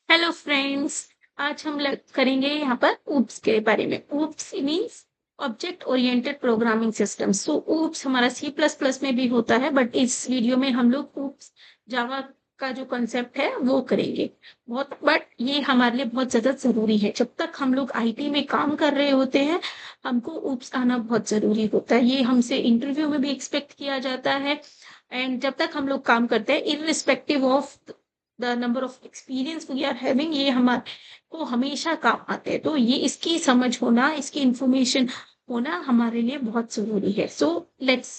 Hello friends. आज हम करेंगे यहाँ पर ऊप्स के बारे में। OOPS means object oriented programming system. So OOPS हमारा सी प्लस प्लस में भी होता है, बट इस वीडियो में हम लोग ऊप्स जावा का जो कंसेप्ट है वो करेंगे। बहुत बट ये हमारे लिए बहुत ज्यादा जरूरी है। जब तक हम लोग आईटी में काम कर रहे होते हैं, हमको ऊप्स आना बहुत जरूरी होता है। ये हमसे इंटरव्यू में भी एक्सपेक्ट किया जाता है। एंड जब तक हम लोग काम करते हैं, irrespective of the number of experience we are having, ये हमारे को हमेशा काम आते हैं। तो ये इसकी समझ होना, इसकी इंफॉर्मेशन होना हमारे लिए बहुत जरूरी है। So let's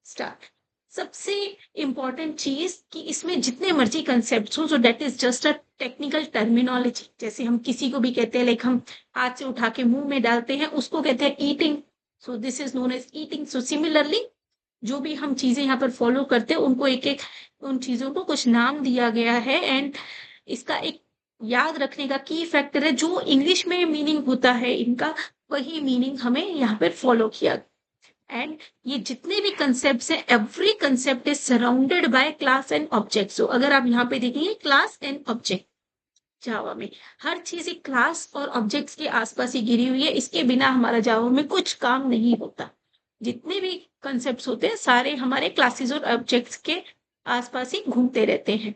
start. सबसे इंपॉर्टेंट चीज कि इसमें जितने मर्जी कंसेप्ट हो, सो that is just a technical terminology. जैसे हम किसी को भी कहते हैं, लाइक हम हाथ से उठा के मुंह में डालते हैं, उसको कहते हैं eating. So this is known as eating. So similarly जो भी हम चीजें यहाँ पर फॉलो करते हैं, उनको एक एक उन चीजों को कुछ नाम दिया गया है। एंड इसका एक याद रखने का की फैक्टर है, जो इंग्लिश में मीनिंग होता है इनका, वही मीनिंग हमें यहाँ पर फॉलो किया। एंड ये जितने भी कंसेप्ट हैं, every concept is surrounded by class and object. So अगर आप यहाँ पे देखेंगे, क्लास एंड ऑब्जेक्ट, जावा में हर चीज एक क्लास और ऑब्जेक्ट्स के आसपास ही गिरी हुई है। इसके बिना हमारा जावा में कुछ काम नहीं होता। जितने भी कंसेप्ट्स होते हैं, सारे हमारे क्लासेस और ऑब्जेक्ट्स के आसपास ही घूमते रहते हैं।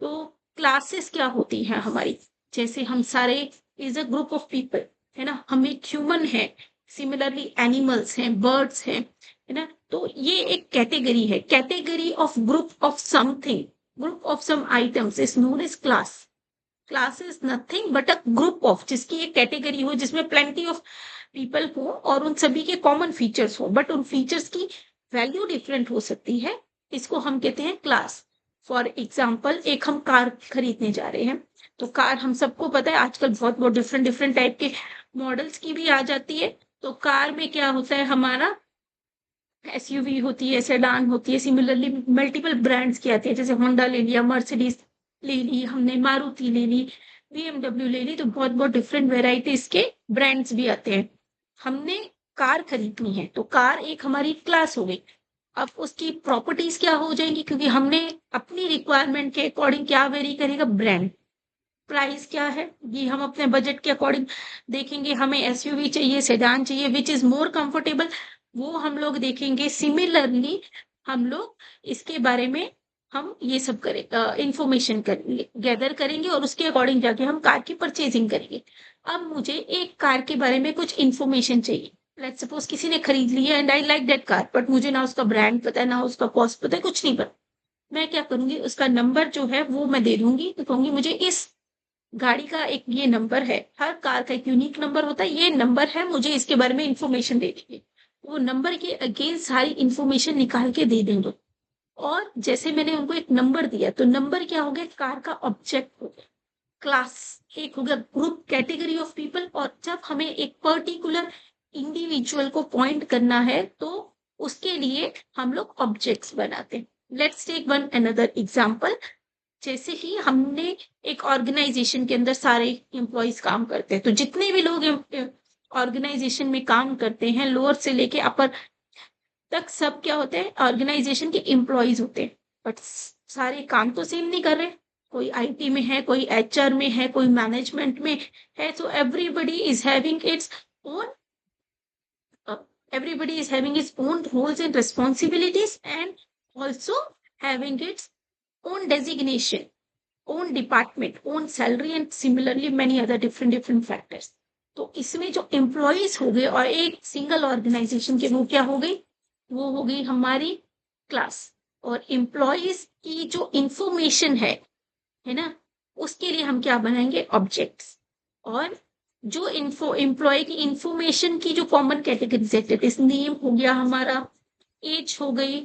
तो क्लासेस क्या होती हैं हमारी? जैसे हम सारे is a group of people, है ना। हम एक ह्यूमन है, सिमिलरली एनिमल्स हैं, बर्ड्स हैं, है ना। तो ये एक कैटेगरी है, category of group of something, group of some items is known as class. Class is nothing but a group of, जिसकी एक कैटेगरी हो, जिसमें प्लेंटी ऑफ पीपल हो और उन सभी के कॉमन फीचर्स हो, बट उन फीचर्स की वैल्यू डिफरेंट हो सकती है। इसको हम कहते हैं क्लास। फॉर एग्जाम्पल, एक हम कार खरीदने जा रहे हैं, तो कार हम सबको पता है आजकल बहुत बहुत डिफरेंट डिफरेंट टाइप के मॉडल्स की भी आ जाती है। तो कार में क्या होता है, हमारा एसयूवी होती है, सेडान होती है। सिमिलरली मल्टीपल ब्रांड्स की आती है, जैसे होंडा ले लिया, मर्सिडीज ले ली हमने, मारुति ले ली, बीएमडब्ल्यू ले ली। तो बहुत बहुत डिफरेंट वेराइटीज के ब्रांड्स भी आते हैं। हमने कार खरीदनी है, तो कार एक हमारी क्लास हो गई। अब उसकी प्रॉपर्टीज क्या हो जाएंगी, क्योंकि हमने अपनी रिक्वायरमेंट के अकॉर्डिंग क्या वेरी करेगा, ब्रांड। प्राइस क्या है, ये हम अपने बजट के अकॉर्डिंग देखेंगे। हमें एसयूवी चाहिए, सेडान चाहिए, विच इज मोर कंफर्टेबल, वो हम लोग देखेंगे। सिमिलरली हम लोग इसके बारे में हम ये सब करें, इंफॉर्मेशन करेंगे, गैदर करेंगे, और उसके अकॉर्डिंग जाके हम कार की परचेजिंग करेंगे। अब मुझे एक कार के बारे में कुछ इंफॉर्मेशन चाहिए। लेट्स सपोज किसी ने खरीद लिया and I like that car, but मुझे ना उसका ब्रांड पता है, ना उसका कॉस्ट पता है, कुछ नहीं पता। मैं क्या करूंगी, उसका नंबर जो है वो मैं दे दूंगी, तो कहूंगी मुझे इस गाड़ी का एक ये नंबर है। हर कार का एक यूनिक नंबर होता है, ये नंबर है, मुझे इसके बारे में इंफॉर्मेशन दे दीजिए। वो नंबर के अगेंस्ट सारी इंफॉर्मेशन निकाल के दे देंगे। और जैसे मैंने उनको एक नंबर दिया, तो नंबर क्या हो गया, कार का ऑब्जेक्ट हो गया। क्लास एक हो गया, ग्रुप, कैटेगरी ऑफ पीपल। और जब हमें एक पर्टिकुलर इंडिविजुअल को पॉइंट करना है, तो उसके लिए हम लोग ऑब्जेक्ट्स बनाते हैं। Let's take one another example. जैसे ही हमने एक ऑर्गेनाइजेशन के अंदर सारे एम्प्लॉयज काम करते हैं, तो जितने भी लोग ऑर्गेनाइजेशन में काम करते हैं, लोअर से लेके अपर तक, सब क्या होते हैं, ऑर्गेनाइजेशन के एम्प्लॉयज होते हैं। बट सारे काम तो सेम नहीं कर रहे। कोई आईटी में है, कोई एचआर में है, कोई मैनेजमेंट में है। So everybody is having its own, everybody is having its own roles and responsibilities, and also having its own designation, own department, own salary, and similarly many other different different factors. तो इसमें जो employees हो गए और एक single organisation के, वो क्या हो गई, वो हो गई हमारी क्लास। और एम्प्लॉयज की जो इंफॉर्मेशन है ना, उसके लिए हम क्या बनाएंगे, ऑब्जेक्ट्स। और जो एम्प्लॉय की इंफॉर्मेशन की जो कॉमन कैटेगरीज है, जैसे नेम हो गया हमारा, एज हो गई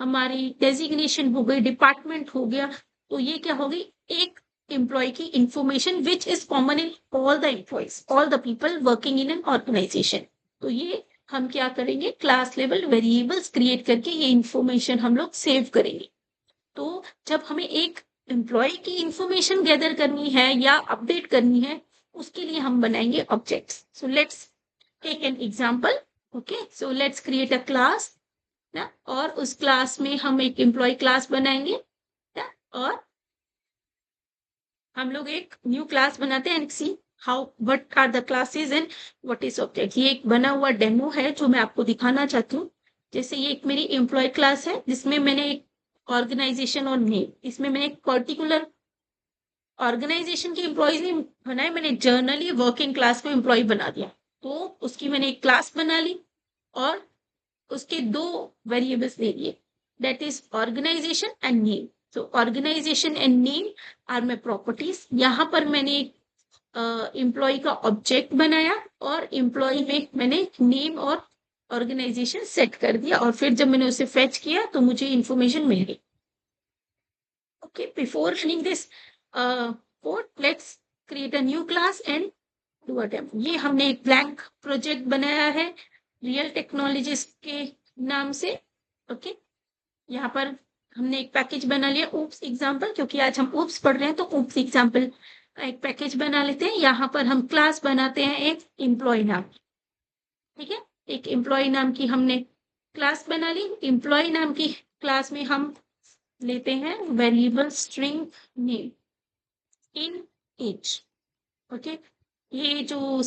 हमारी, डेजिग्नेशन हो गई, डिपार्टमेंट हो गया। तो ये क्या होगी, एक एम्प्लॉय की information which is common in all the employees, all the people working in an organisation. तो ये हम क्या करेंगे, क्लास लेवल वेरिएबल्स क्रिएट करके ये इंफॉर्मेशन हम लोग सेव करेंगे। तो जब हमें एक एम्प्लॉय की इंफॉर्मेशन गैदर करनी है या अपडेट करनी है, उसके लिए हम बनाएंगे objects. So let's take an example. Okay, so let's create a class ना, और उस क्लास में हम एक एम्प्लॉय क्लास बनाएंगे ना, और हम लोग एक न्यू क्लास बनाते हैं and see how what are the classes and what is object. ये एक बना हुआ डेमो है जो मैं आपको दिखाना चाहती हूँ। जैसे ये एक मेरी एम्प्लॉय क्लास है जिसमें मैंने एक ऑर्गेनाइजेशन और नेम, इसमें मैंने एक पर्टिकुलर ऑर्गेनाइजेशन के एम्प्लॉयज नहीं बनाए, मैंने जर्नली वर्किंग क्लास को एम्प्लॉय बना दिया। तो उसकी मैंने एक क्लास बना ली और उसके दो वेरिएबल्स ले लिए, that is organisation and name. so organization and name are my properties। यहाँ पर मैंने एम्प्लॉय का ऑब्जेक्ट बनाया और एम्प्लॉय में मैंने नेम और ऑर्गेनाइजेशन सेट कर दिया और फिर जब मैंने उसे फेच किया तो मुझे इंफॉर्मेशन मिल गई। Okay, before running this code let's create a new class and do a demo. ये हमने एक ब्लैंक प्रोजेक्ट बनाया है रियल टेक्नोलॉजीज के नाम से। ओके, यहाँ पर हमने एक पैकेज बना लिया ऊप्स एग्जाम्पल, क्योंकि आज हम ऊप्स पढ़ रहे हैं तो ऊप्स एग्जाम्पल का एक पैकेज बना लेते हैं। यहाँ पर हम क्लास बनाते हैं एक एम्प्लॉय नाम की। ठीक है, एक एम्प्लॉय नाम की हमने क्लास बना ली। एम्प्लॉय नाम की क्लास में हम लेते हैं variable string name int age. Okay, ये जो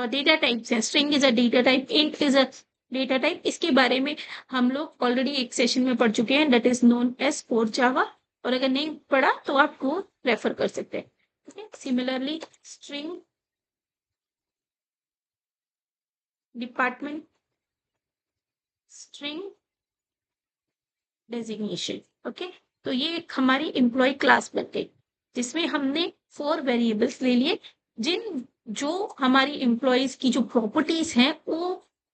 डेटा टाइप्स है, string is a data type, int is a data type, इसके बारे में हम लोग ऑलरेडी एक सेशन में पढ़ चुके हैं, that is known as core Java. और अगर नहीं पढ़ा तो आप वो रेफर कर सकते हैं। okay? Similarly string department, string designation. Okay, तो ये एक हमारी एम्प्लॉय क्लास बन गई जिसमें हमने 4 वेरिएबल्स ले लिए, जिन जो हमारी एम्प्लॉयज की जो प्रॉपर्टीज हैं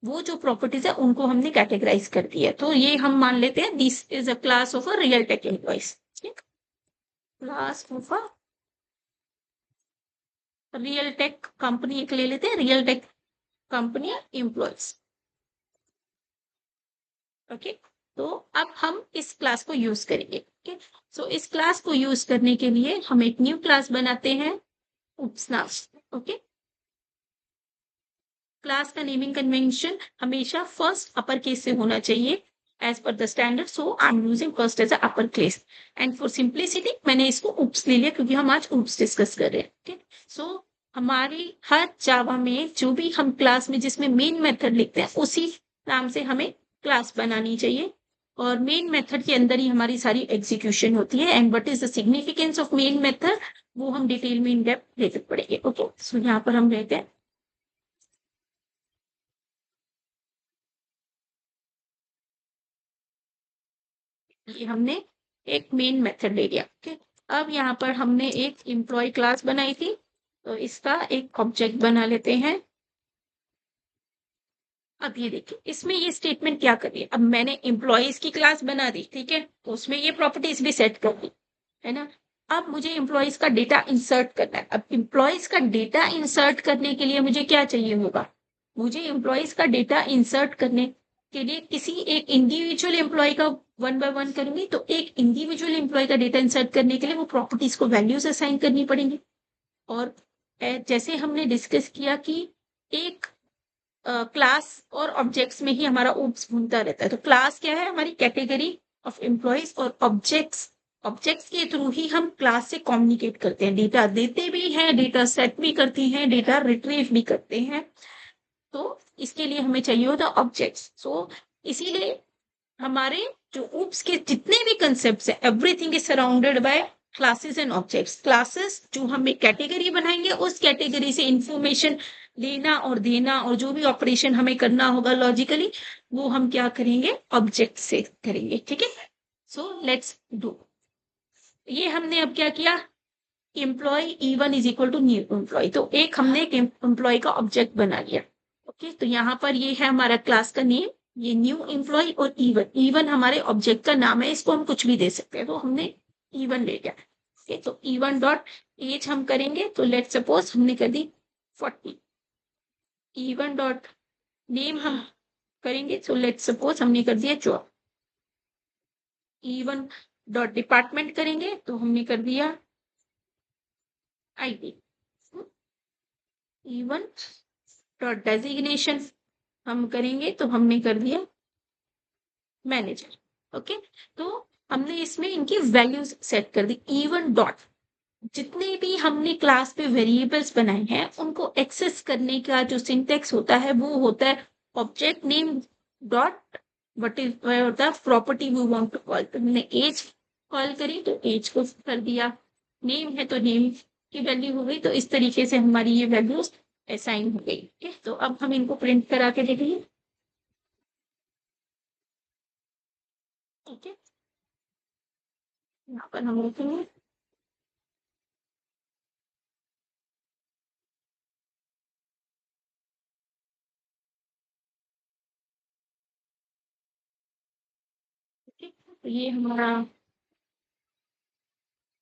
वो जो प्रॉपर्टीज है उनको हमने कैटेगराइज कर दिया। तो ये हम मान लेते हैं this is a class of a real tech employees. Class of a real tech company एक ले लेते हैं, real tech company employees. Okay, तो अब हम इस क्लास को यूज करेंगे। ओके, सो इस क्लास को यूज करने के लिए हम एक न्यू क्लास बनाते हैं ऊप्स नाम। ओके, क्लास का नेमिंग कन्वेंशन हमेशा फर्स्ट अपर केस से होना चाहिए as per the standard, so I am using first as upper case and for simplicity मैंने इसको ऊप्स ले लिया क्योंकि हम आज ऊप्स डिस्कस कर रहे हैं। ओके, सो हमारी हर जावा में जो भी हम क्लास में जिसमें मेन मेथड लिखते हैं उसी नाम से हमें क्लास बनानी चाहिए और मेन मेथड के अंदर ही हमारी सारी एग्जीक्यूशन होती है। And what is the significance of main method वो हम डिटेल में इन डेप्थ लेते पड़ेंगे। ओके, सो यहाँ पर हम रहते हैं, ये हमने एक मेन मेथड ले लिया। ओके, अब यहाँ पर हमने एक एम्प्लॉय क्लास बनाई थी तो इसका एक ऑब्जेक्ट बना लेते हैं। अब ये देखिए इसमें ये स्टेटमेंट क्या कर रही है, अब मैंने एम्प्लॉयज की क्लास बना दी, ठीक है, तो उसमें ये प्रॉपर्टीज भी सेट कर दी है ना। अब मुझे एम्प्लॉयज का डेटा इंसर्ट करना है। अब एम्प्लॉयज का डेटा इंसर्ट करने के लिए मुझे क्या चाहिए होगा, मुझे एम्प्लॉयज का डेटा इंसर्ट करने के लिए किसी एक इंडिविजुअल एम्प्लॉय का वन बाय वन करूंगी, तो एक इंडिविजुअल एम्प्लॉय का डेटा इंसर्ट करने के लिए वो प्रॉपर्टीज को वैल्यूज असाइन करनी पड़ेंगी। और जैसे हमने डिस्कस किया कि एक क्लास और ऑब्जेक्ट्स में ही हमारा ऊप्स घूमता रहता है, तो क्लास क्या है, हमारी कैटेगरी ऑफ एम्प्लॉयज, और ऑब्जेक्ट्स, ऑब्जेक्ट्स के थ्रू ही हम क्लास से कम्युनिकेट करते हैं, डेटा देते भी हैं, डेटा सेट भी करते हैं, डेटा रिट्रीव भी करते हैं। तो इसके लिए हमें चाहिए होता ऑब्जेक्ट्स। सो इसीलिए हमारे जो ऊप्स के जितने भी कंसेप्ट है everything is surrounded bye classes and objects. Classes जो हम एक कैटेगरी बनाएंगे उस कैटेगरी से इंफॉर्मेशन लेना और देना और जो भी ऑपरेशन हमें करना होगा लॉजिकली वो हम क्या करेंगे, ऑब्जेक्ट से करेंगे। ठीक है, सो लेट्स डू। ये हमने अब क्या किया, employee E1 is equal to new employee, तो एक हमने एक एम्प्लॉय का ऑब्जेक्ट बना लिया। ओके, तो यहाँ पर ये है हमारा क्लास का नेम, ये न्यू एम्प्लॉय और E1 हमारे ऑब्जेक्ट का नाम है, इसको हम कुछ भी दे सकते हैं, तो हमने E1 ले लिया। ओके, तो E1 डॉट एज हम करेंगे, तो लेट सपोज हमने कर दी 40। E1 डॉट नेम हम करेंगे, तो लेट सपोज हमने कर दिया जॉब। E1 डॉट डिपार्टमेंट करेंगे तो हमने कर दिया IT। E1 डॉट डेजिग्नेशन हम करेंगे तो हमने कर दिया मैनेजर। ओके, तो हमने इसमें इनकी वैल्यूज सेट कर दी। E1 डॉट जितने भी हमने क्लास पे वेरिएबल्स बनाए हैं उनको एक्सेस करने का जो सिंटेक्स होता है वो होता है object name dot what is होता है property we want to call. तो हमने एज कॉल करी तो एज को कर दिया, नेम है तो नेम की वैल्यू हो गई। तो इस तरीके से हमारी ये वैल्यूज असाइन हो गई। ठीक है, तो अब हम इनको प्रिंट करा के देखेंगे। ठीक है, यहाँ पर हम लिखेंगे ठीक है, तो ये हमारा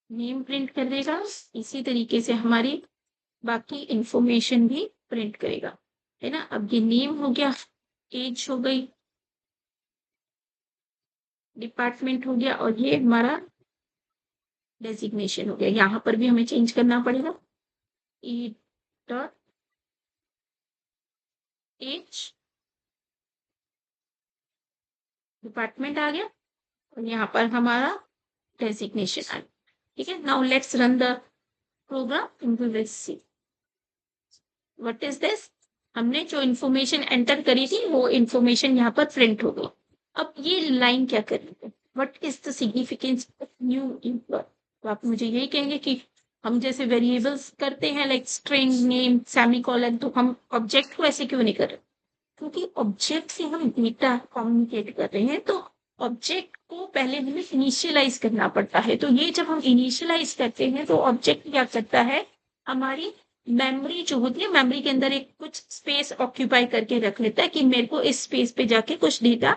नेम प्रिंट कर देगा। इसी तरीके से हमारी बाकी इंफॉर्मेशन भी प्रिंट करेगा, है ना। अब ये नेम हो गया, एज हो गई, डिपार्टमेंट हो गया, और ये हमारा डेजिग्नेशन हो गया। यहाँ पर भी हमें चेंज करना पड़ेगा, ई डॉट एज, डिपार्टमेंट आ गया, और यहाँ पर हमारा डेजिग्नेशन आ गया। ठीक है, now let's run the program and we will see what is this. हमने जो इन्फॉर्मेशन एंटर करी थी वो इन्फॉर्मेशन यहाँ पर प्रिंट हो गई। अब ये लाइन क्या कर रही है, what is the significance of new employee. तो आप मुझे यही कहेंगे कि हम जैसे वेरिएबल्स करते हैं लाइक स्ट्रिंग नेम सेमीकोलन, तो हम ऑब्जेक्ट को ऐसे क्यों नहीं कर रहे, क्योंकि ऑब्जेक्ट से हम डेटा कम्युनिकेट कर रहे हैं। तो ऑब्जेक्ट को पहले हमें इनिशियलाइज करना पड़ता है। तो ये जब हम इनिशियलाइज करते हैं तो ऑब्जेक्ट क्या करता है, हमारी मेमोरी जो होती है, मेमोरी के अंदर एक कुछ स्पेस ऑक्यूपाई करके रख लेता है कि मेरे को इस स्पेस पे जाके कुछ डेटा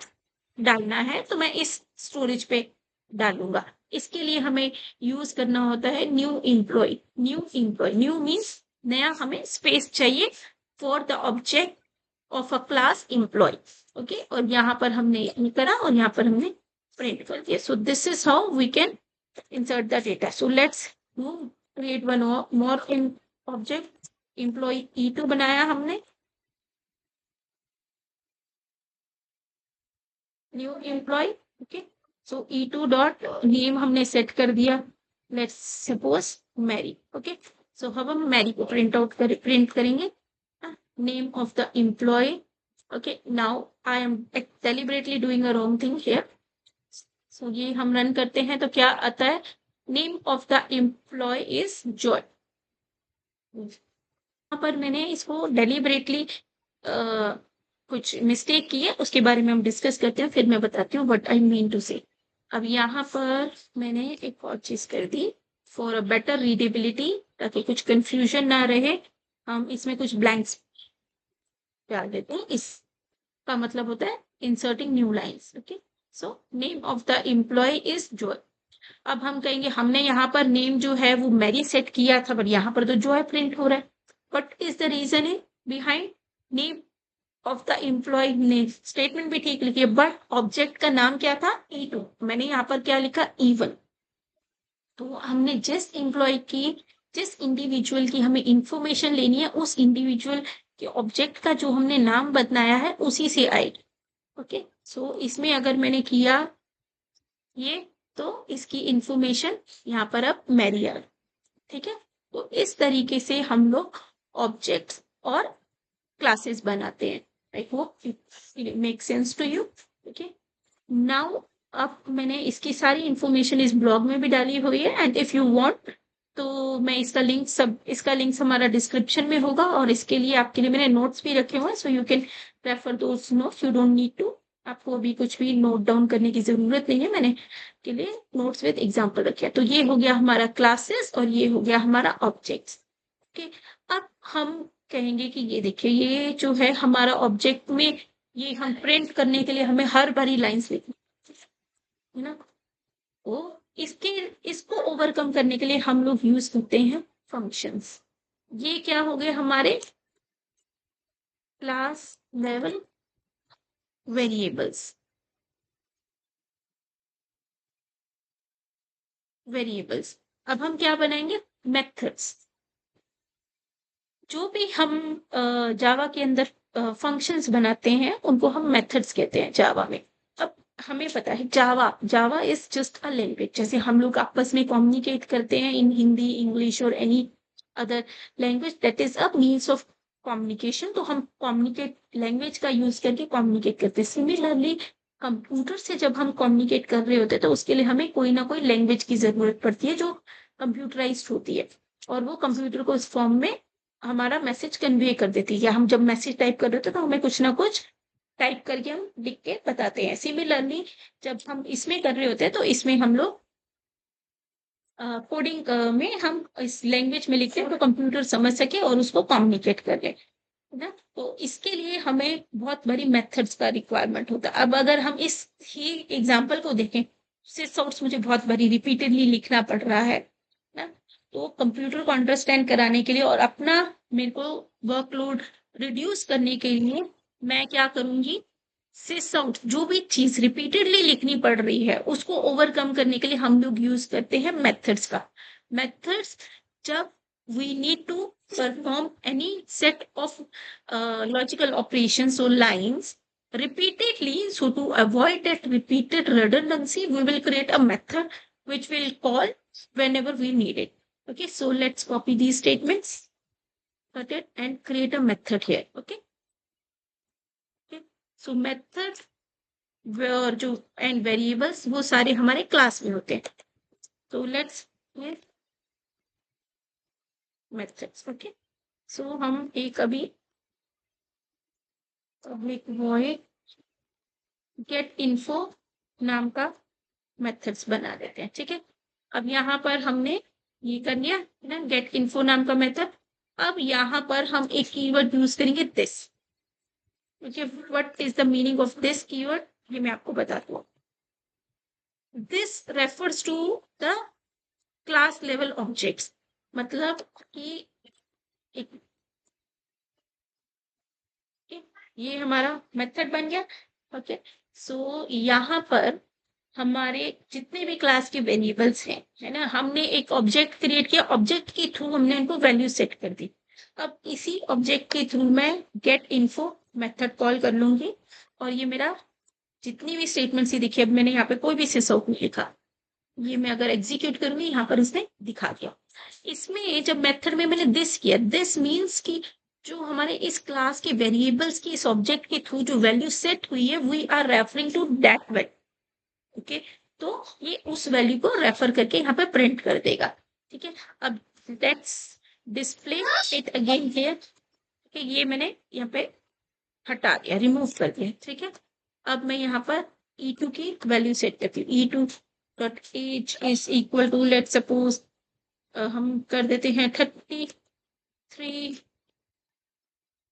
डालना है, तो मैं इस स्टोरेज पे डालूंगा। इसके लिए हमें यूज करना होता है new employ. New employ, new means नया, हमें स्पेस चाहिए for the object of a class employ. Okay, और यहाँ पर हमने ये करा और यहाँ पर हमने प्रिंट कर दिया। So this is how we can insert the data. So let's move, create one more in object employee E2 बनाया हमने, new employee। okay, so E2 dot name हमने सेट कर दिया, let's suppose Mary। okay, so अब हम Mary को print करेंगे, name of the employee। okay, now I am deliberately doing a wrong thing here। so ये हम रन करते हैं तो क्या आता है, name of the employee is Joy। यहाँ पर मैंने इसको डेलिबरेटली कुछ मिस्टेक की है, उसके बारे में हम डिस्कस करते हैं, फिर मैं बताती हूँ व्हाट आई मीन टू से। अब यहाँ पर मैंने एक और चीज कर दी फॉर अ बेटर रीडेबिलिटी, ताकि कुछ कंफ्यूजन ना रहे, हम इसमें कुछ ब्लैंक्स डाल देते हैं। इसका मतलब होता है inserting new lines. Okay, so name of the employee is Joy. अब हम कहेंगे हमने यहाँ पर नेम जो है वो मैरी सेट किया था, बट यहाँ पर तो जॉय प्रिंट हो रहा है। What is the reason in behind name of the employee. ने स्टेटमेंट भी ठीक लिखी है, बट ऑब्जेक्ट का नाम क्या था, E2। मैंने यहाँ पर क्या लिखा, E1। तो हमने जिस एम्प्लॉय की, जिस इंडिविजुअल की हमें इंफॉर्मेशन लेनी है, उस इंडिविजुअल के ऑब्जेक्ट का जो हमने नाम बताया है उसी से आएगी। ओके, सो इसमें अगर मैंने किया ये, तो इसकी इंफॉर्मेशन यहाँ पर अब मैरी आ गई। ठीक है, तो इस तरीके से हम लोग ऑब्जेक्ट्स और क्लासेस बनाते हैं। I hope it make sense to you. Okay, now अब मैंने इसकी सारी इंफॉर्मेशन इस ब्लॉग में भी डाली हुई है, एंड इफ यू वांट तो मैं इसका लिंक हमारा डिस्क्रिप्शन में होगा, और इसके लिए आपके लिए मैंने नोट्स भी रखे हुए हैं, so you can refer those notes, you don't need to, आपको अभी कुछ भी नोट डाउन करने की जरूरत नहीं है। मैंने के लिए नोट्स विद एग्जांपल रखे हैं। तो ये हो गया हमारा क्लासेस और ये हो गया हमारा ऑब्जेक्ट्स। ओके, अब हम कहेंगे कि ये देखिए, ये जो है हमारा ऑब्जेक्ट में, ये हम प्रिंट करने के लिए हमें हर बारी लाइंस लिखनी है ना। तो इसके इसको ओवरकम करने के लिए हम लोग यूज करते हैं फंक्शंस। ये क्या हो गए हमारे क्लास लेवल वेरिएबल्स। वेरिएबल्स, अब हम क्या बनाएंगे, मेथड्स। जो भी हम जावा के अंदर फंक्शंस बनाते हैं उनको हम मेथड्स कहते हैं जावा में। अब हमें पता है Java Java is just a language, जैसे हम लोग आपस में कम्युनिकेट करते हैं इन हिंदी, इंग्लिश और any other language, that is a means of communication. तो हम कम्युनिकेट लैंग्वेज का यूज करके कम्युनिकेट करते हैं। सिमिलरली कंप्यूटर से जब हम कम्युनिकेट कर रहे होते हैं तो उसके लिए हमें कोई ना कोई लैंग्वेज की जरूरत पड़ती है जो कंप्यूटराइज्ड होती है, और वो कंप्यूटर को इस फॉर्म में हमारा मैसेज कन्वे कर देती है। या हम जब मैसेज टाइप कर रहे होते हैं तो हमें कुछ ना कुछ टाइप करके हम लिख के बताते हैं। सिमिलरली जब हम इसमें कर रहे होते हैं तो इसमें हम लोग कोडिंग में हम इस लैंग्वेज में लिखते हैं तो कंप्यूटर समझ सके और उसको कम्युनिकेट कर ले, है ना। तो इसके लिए हमें बहुत बड़ी मेथड्स का रिक्वायरमेंट होता है। अब अगर हम इस ही एग्जांपल को देखें, सिस मुझे बहुत बड़ी रिपीटेडली लिखना पड़ रहा है ना। तो कंप्यूटर को अंडरस्टैंड कराने के लिए और अपना मेरे को वर्कलोड रिड्यूस करने के लिए मैं क्या करूंगी, सिस आउट जो भी चीज रिपीटेडली लिखनी पड़ रही है उसको ओवरकम करने के लिए हम लोग यूज करते हैं मेथड्स का। मेथड्स जब we need to perform any set of logical operations or lines repeatedly. So to avoid that repeated redundancy, we will create a method which will call whenever we need it. Okay, so let's copy these statements, cut it and create a method here. Okay, okay. So method where जो and variables वो सारे हमारे class में होते हैं। So let's methods. Okay, so हम एक अभी पब्लिक वॉइड गेट इन्फो नाम का मेथड्स बना देते हैं। ठीक है, अब यहाँ पर हमने ये कर लिया ना, गेट इन्फो नाम का मेथड। अब यहाँ पर हम एक कीवर्ड यूज करेंगे this. Okay, what is the meaning of this keyword, ये मैं आपको बताती हूँ। This refers to the class level objects, मतलब कि एक ये हमारा मेथड बन गया। ओके, सो यहाँ पर हमारे जितने भी क्लास के वेरिएबल्स हैं, है ना, हमने एक ऑब्जेक्ट क्रिएट किया, ऑब्जेक्ट के थ्रू हमने इनको वैल्यू सेट कर दी। अब इसी ऑब्जेक्ट के थ्रू मैं गेट इन्फो मेथड कॉल कर लूंगी, और ये मेरा जितनी भी स्टेटमेंट्स ही देखिए, अब मैंने यहाँ पे कोई भी सिसआउट नहीं लिखा, ये मैं अगर एग्जीक्यूट करूंगी यहाँ पर उसने दिखा दिया। इसमें जब मेथड में मैंने दिस किया, दिस मीन्स कि जो हमारे इस क्लास के वेरिएबल्स की इस ऑब्जेक्ट के थ्रू जो वैल्यू सेट हुई है, we are referring to that value. Okay, तो ये उस वैल्यू को रेफर करके यहाँ पे प्रिंट कर देगा। ठीक है, अब let's display it again here. ठीक है, ये मैंने यहाँ पे हटा दिया, रिमूव कर दिया। ठीक है, अब मैं यहाँ पर e2 की वैल्यू सेट करती हूँ। e2 dot age is equal to, let suppose हम कर देते हैं 33।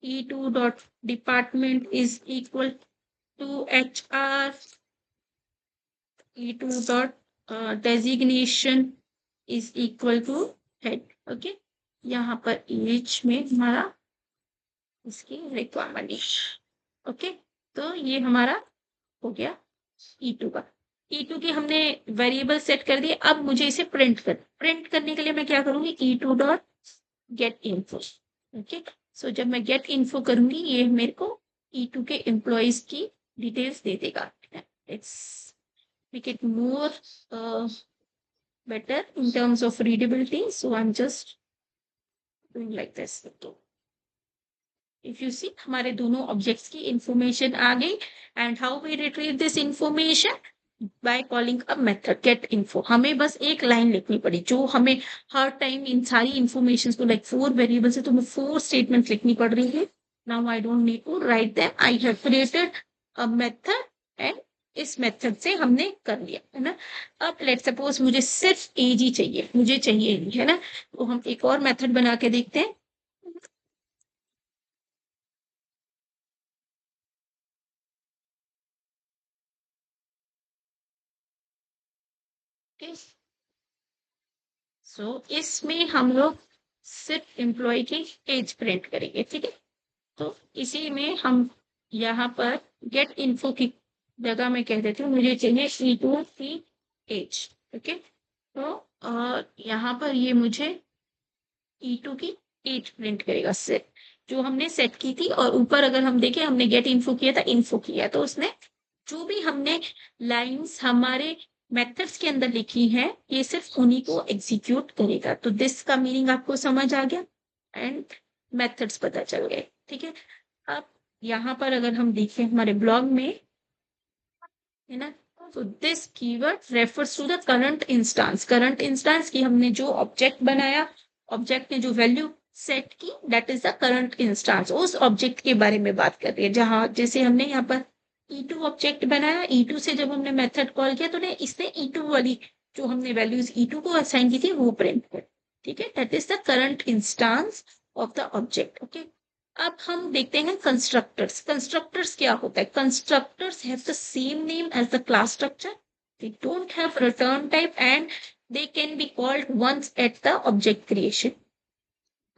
e2 dot department is equal to HR। e2 dot designation is equal to head. Okay, यहाँ पर एज में हमारा इसकी रिक्वायरमेंट। ओके, तो ये हमारा हो गया e2 का। e2 की हमने वेरिएबल सेट कर दिए। अब मुझे इसे प्रिंट करने के लिए मैं क्या करूंगी, e2 dot get info. Okay, so जब मैं गेट इन्फो करूंगी ये मेरे को e2 के एम्प्लॉयज की डिटेल्स दे देगा। It's make it more better in terms of readability, so I'm just doing like this. Okay, if you see हमारे दोनों ऑब्जेक्ट्स की इंफॉर्मेशन आ गई, and how we retrieve this information, by calling a method get info. हमें बस एक line लिखनी पड़ी, जो हमें हर टाइम इन सारी इंफॉर्मेशन को, लाइक 4 वेरिएबल्स है तो हमें 4 स्टेटमेंट लिखनी पड़ रही है। Now I don't need to write them, I have created a method and इस मेथड से हमने कर लिया, है ना। अब लेट सपोज मुझे सिर्फ एज ही चाहिए, मुझे चाहिए ही, है ना, तो हम एक और मेथड बना के देखते हैं। सो इसमें हम लोग सिर्फ एम्प्लॉय की एज प्रिंट करेंगे। ठीक है, तो इसी में हम यहाँ पर गेट इन्फो की जगह में कह देती हूँ मुझे चाहिए e2 की एज। ओके, तो यहाँ पर ये मुझे e2 की एज प्रिंट करेगा, सेट जो हमने सेट की थी। और ऊपर अगर हम देखें, हमने गेट इन्फो किया था, इन्फो किया तो उसने जो भी हमने लाइंस हमारे मेथड्स के अंदर लिखी हैं, ये सिर्फ उन्हीं को एग्जीक्यूट करेगा। तो दिस का मीनिंग आपको समझ आ गया एंड मेथड्स पता चल गए। ठीक है, अब यहाँ पर अगर हम देखें हमारे ब्लॉग में, है ना, तो this keyword refers to the current instance. Current instance की हमने जो ऑब्जेक्ट बनाया, ऑब्जेक्ट ने जो वैल्यू सेट की, that is the current instance. उस ऑब्जेक्ट के बारे में बात कर रही है। जहां जैसे हमने यहाँ पर E2 ऑब्जेक्ट बनाया, E2 से जब हमने मेथड कॉल किया तो इसने E2 वाली जो हमने वैल्यूज E2 को असाइन की थी वो प्रिंट कर। ठीक है, that is the current instance of the object. Okay, अब हम देखते हैं कंस्ट्रक्टर्स। कंस्ट्रक्टर्स क्या होता है? Constructors have the same name as the class structure, they don't have return type and they can be called once at the object creation.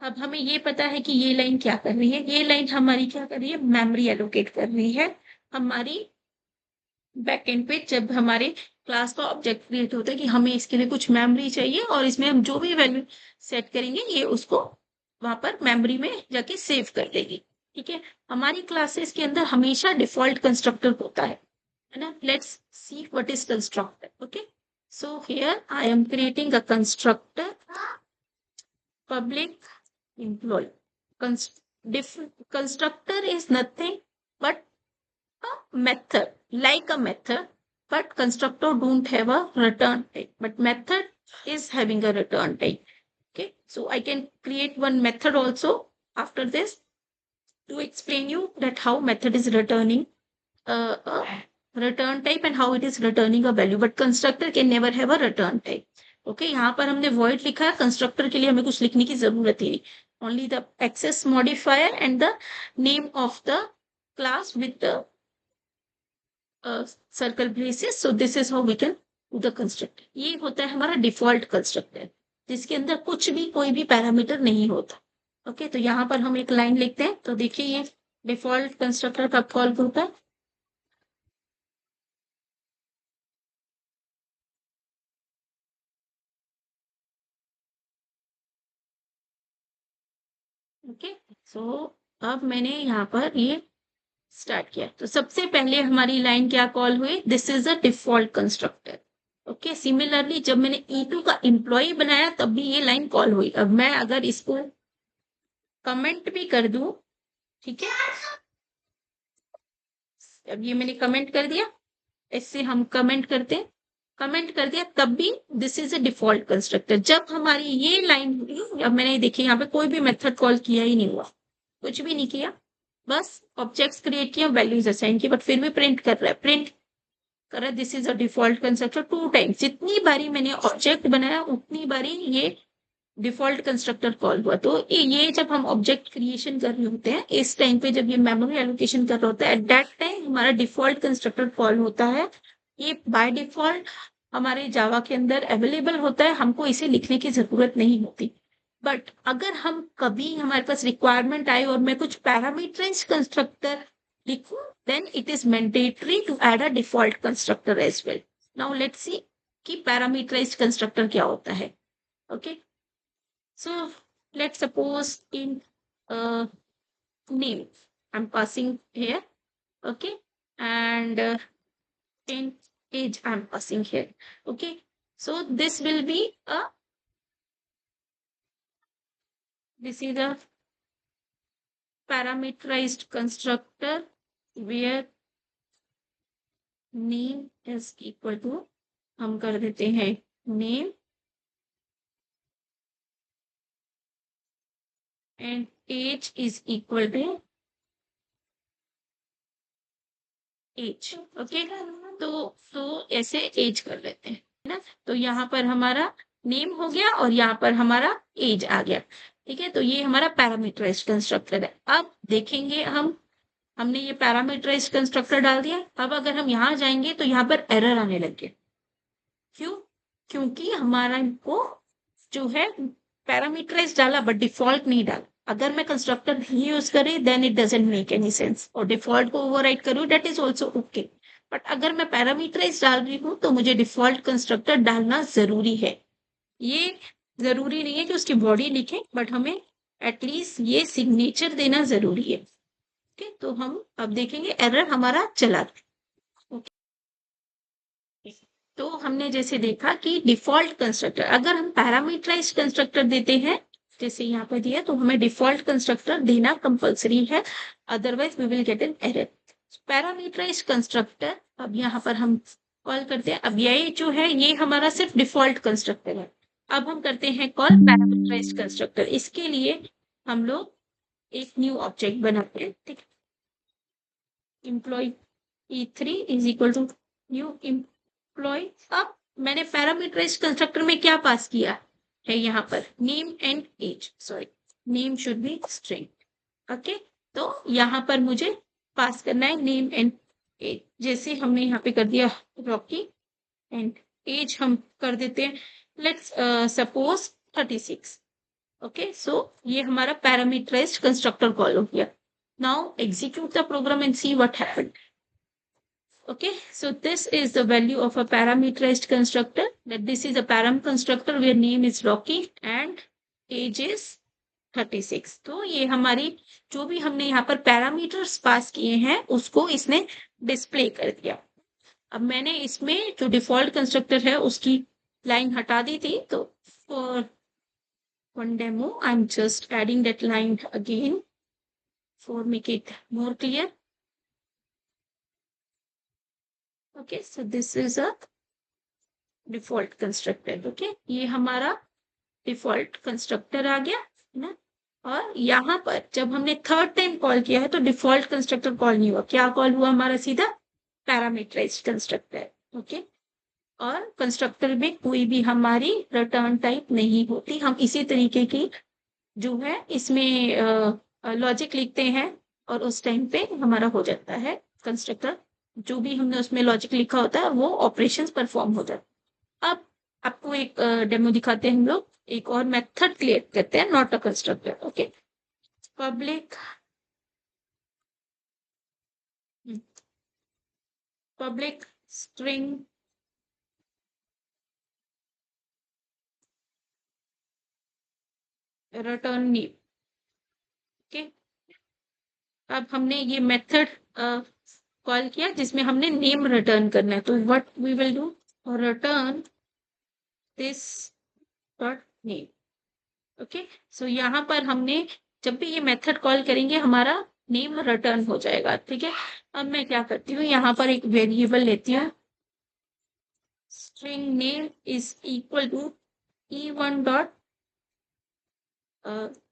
अब हमें ये पता है कि ये लाइन क्या कर रही है। ये लाइन हमारी क्या कर रही है? मेमोरी एलोकेट कर रही है हमारी बैकएंड पे। जब हमारे क्लास का ऑब्जेक्ट क्रिएट होता है कि हमें इसके लिए कुछ मेमोरी चाहिए और इसमें हम जो भी वैल्यू सेट करेंगे ये उसको वहां पर मेमोरी में जाके सेव कर देगी। ठीक है, हमारी क्लासेस के अंदर हमेशा डिफॉल्ट कंस्ट्रक्टर होता है ना। Let's see what is constructor. Okay, so here I am creating a constructor public employee. Constructor is nothing but a method, like a method, but constructor don't have a return type, but method is having a return type. Okay, so I can create one method also after this to explain you that how method is returning a return type and how it is returning a value, but constructor can never have a return type. Okay, यहाँ पर हमने void लिखा है, constructor के लिए हमें कुछ लिखने की जरूरत ही नहीं, only the access modifier and the name of the class with the circle braces. So this is how we can do the constructor. ये होता है हमारा डिफॉल्ट कंस्ट्रक्टर, जिसके अंदर कुछ भी कोई भी पैरामीटर नहीं होता। ओके, तो यहाँ पर हम एक लाइन लिखते हैं। तो देखिए ये डिफॉल्ट कंस्ट्रक्टर कब कॉल होता है? ओके, सो अब मैंने यहाँ पर ये स्टार्ट किया। तो सबसे पहले हमारी लाइन क्या कॉल हुई? This is a default constructor. Okay, similarly जब मैंने E2 का एम्प्लॉय बनाया तब भी ये लाइन कॉल हुई। अब मैं अगर इसको कमेंट भी कर दूं, ठीक है, अब ये मैंने कमेंट कर दिया, इससे हम कमेंट करते हैं, कमेंट कर दिया तब भी this is a default constructor. जब हमारी ये लाइन हुई, अब मैंने देखिए यहाँ पे कोई भी मेथड कॉल किया ही नहीं हुआ, कुछ भी नहीं किया, बस ऑब्जेक्ट्स क्रिएट किया, वैल्यूज असाइन की, बट फिर भी प्रिंट कर रहा है, प्रिंट कर रहा है this is a default constructor 2 times. जितनी बारी मैंने ऑब्जेक्ट बनाया उतनी बारी ये डिफॉल्ट कंस्ट्रक्टर कॉल हुआ। तो ये जब हम ऑब्जेक्ट क्रिएशन कर रहे होते हैं, इस टाइम पे जब ये मेमोरी एलोकेशन कर रहा होता है, एट दैट टाइम हमारा डिफॉल्ट कंस्ट्रक्टर कॉल होता है। ये बाय डिफॉल्ट हमारे जावा के अंदर अवेलेबल होता है, हमको इसे लिखने की जरूरत नहीं होती। बट अगर हम कभी हमारे पास रिक्वायरमेंट आए और मैं कुछ पैरामीटराइज्ड कंस्ट्रक्टर लिखूं, then it is mandatory to add a default constructor as well. Now let's see कि parameterized constructor क्या होता है। Okay, so let's suppose in name I'm passing here, okay, and in age I'm passing here. Okay, so this will be a, this is a parameterized constructor where name is equal to, हम कर देते हैं name and age is equal to age। Okay, तो ऐसे as कर लेते हैं, है ना। तो यहाँ पर हमारा नेम हो गया और यहाँ पर हमारा एज आ गया। ठीक है, तो ये हमारा पैरामीटराइज्ड कंस्ट्रक्टर है। अब देखेंगे हमने ये पैरामीटराइज्ड कंस्ट्रक्टर डाल दिया। अब अगर हम यहाँ जाएंगे तो यहाँ पर एरर आने लग गया। क्यों? क्योंकि हमारा को जो है पैरामीटराइज डाला बट डिफॉल्ट नहीं डाला। अगर मैं कंस्ट्रक्टर नहीं यूज करें then it doesn't make any sense, और डिफॉल्ट को ओवरराइड करूं that is also okay. But अगर मैं पैरामीटराइज डाल रही हूं तो मुझे डिफॉल्ट कंस्ट्रक्टर डालना जरूरी है। ये जरूरी नहीं है कि उसकी बॉडी लिखे, बट हमें एटलीस्ट ये सिग्नेचर देना जरूरी है। ठीक है, तो हम अब देखेंगे एरर हमारा चला। तो हमने जैसे देखा कि डिफॉल्ट कंस्ट्रक्टर, अगर हम पैरामीटराइज्ड कंस्ट्रक्टर देते हैं जैसे यहाँ पे दिया, तो हमें डिफॉल्ट कंस्ट्रक्टर देना कंपलसरी है, otherwise we will get an error. Parameterized constructor अब यहाँ पर हम कॉल करते हैं। अब ये जो है ये हमारा सिर्फ डिफॉल्ट कंस्ट्रक्टर है। अब हम करते हैं कॉल पैरामीटराइज्ड कंस्ट्रक्टर। इसके लिए हम लोग एक न्यू ऑब्जेक्ट बनाते हैं, ठीक है। Employee E3 is equal to new employee. अब मैंने पैरामीटराइज्ड कंस्ट्रक्टर में क्या पास किया है यहाँ पर, name and age, sorry name should be string, okay. तो यहाँ पर मुझे पास करना है नेम एंड एज, जैसे हमने यहाँ पे कर दिया रॉकी, एंड एज हम कर देते हैं लेट्स सपोज 36, ओके। सो ये हमारा पैरामीटराइज्ड कंस्ट्रक्टर कॉल हो गया। Now execute the program and see what happened. Okay, so this is the value of a parameterized constructor. That this is a param constructor where name is Rocky and age is 36। तो ये हमारी जो भी हमने यहाँ पर parameters pass किए हैं उसको इसने डिस्प्ले कर दिया। अब मैंने इसमें जो डिफॉल्ट कंस्ट्रक्टर है उसकी लाइन हटा दी थी, तो for one demo I am just adding that line again for make it more clear. Okay, so this is a default constructor, okay। ये हमारा डिफॉल्ट कंस्ट्रक्टर आ गया है ना। और यहाँ पर जब हमने थर्ड टाइम कॉल किया है तो डिफॉल्ट कंस्ट्रक्टर कॉल नहीं हुआ, क्या कॉल हुआ हमारा, सीधा पैरामीटराइज्ड कंस्ट्रक्टर, ओके। और कंस्ट्रक्टर में कोई भी हमारी रिटर्न टाइप नहीं होती, हम इसी तरीके की जो है इसमें लॉजिक लिखते हैं और उस टाइम पे हमारा हो जाता है कंस्ट्रक्टर, जो भी हमने उसमें लॉजिक लिखा होता है वो ऑपरेशंस परफॉर्म हो जाता है। अब आपको एक डेमो दिखाते हैं हम लोग, एक और मेथड क्रिएट करते हैं, not a constructor, okay. Public string return name, okay. अब हमने ये मेथड कॉल किया जिसमें हमने नेम रिटर्न करना है, तो what we will do, return this dot name, okay. So यहाँ पर हमने जब भी ये मेथड कॉल करेंगे हमारा नेम रिटर्न हो जाएगा, ठीक है। अब मैं क्या करती हूँ, यहाँ पर एक वेरिएबल लेती हूँ, string name is equal to E1 dot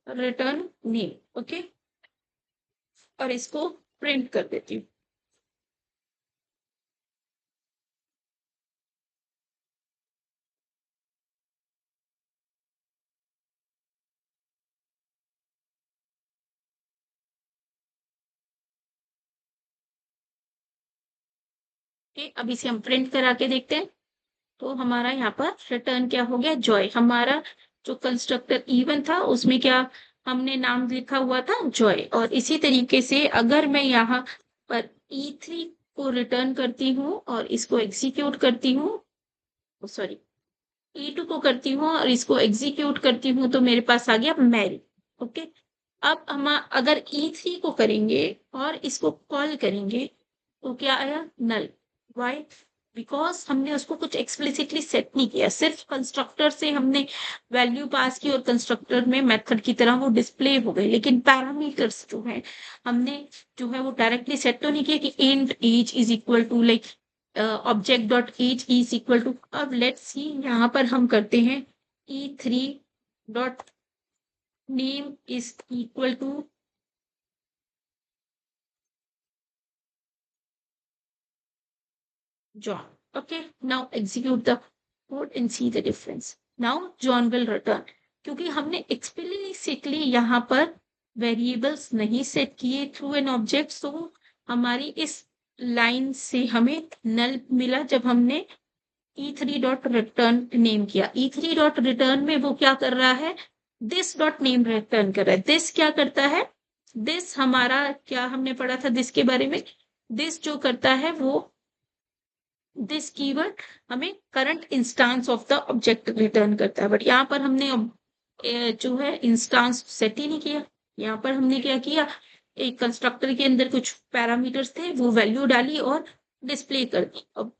return name, okay. और इसको प्रिंट कर देती हूँ। अब इसे हम प्रिंट करा के देखते हैं, तो हमारा यहाँ पर रिटर्न क्या हो गया, जॉय। हमारा जो कंस्ट्रक्टर E1 था उसमें क्या हमने नाम लिखा हुआ था, जॉय। और इसी तरीके से अगर मैं यहाँ पर E3 को रिटर्न करती हूँ और इसको एग्जीक्यूट करती हूँ, सॉरी E2 को करती हूँ और इसको एग्जीक्यूट करती हूँ, तो मेरे पास आ गया मैरी, ओके। अब हम अगर E3 को करेंगे और इसको कॉल करेंगे तो क्या आया, नल। वाई, बिकॉज हमने उसको कुछ एक्सप्लिसिटली सेट नहीं किया, सिर्फ कंस्ट्रक्टर से हमने वैल्यू पास की और कंस्ट्रक्टर में मेथड की तरह वो डिस्प्ले हो गए, लेकिन पैरामीटर्स जो है हमने जो है वो डायरेक्टली सेट तो नहीं किया कि int age is equal to like object dot age is equal to. अब लेट्स सी यहाँ पर हम करते हैं E3 dot name is equal to John. Okay, now execute the code and see the difference. Now John will return. क्योंकि हमने explicitly यहाँ पर वेरिएबल्स नहीं सेट किए थ्रू एन ऑब्जेक्ट, तो हमारी इस लाइन से हमें नल मिला जब हमने E3 डॉट रिटर्न नेम किया। E3 डॉट रिटर्न में वो क्या कर रहा है, दिस डॉट नेम रिटर्न कर रहा है। दिस क्या करता है, दिस हमारा क्या हमने पढ़ा था दिस के बारे में, दिस जो करता है वो दिस कीवर्ड हमें current instance of the object return करता है, बट यहाँ पर हमने जो है इंस्टांस सेट ही नहीं किया। यहाँ पर हमने क्या किया, एक कंस्ट्रक्टर के अंदर कुछ पैरामीटर्स थे, वो वैल्यू डाली और डिस्प्ले कर दी। अब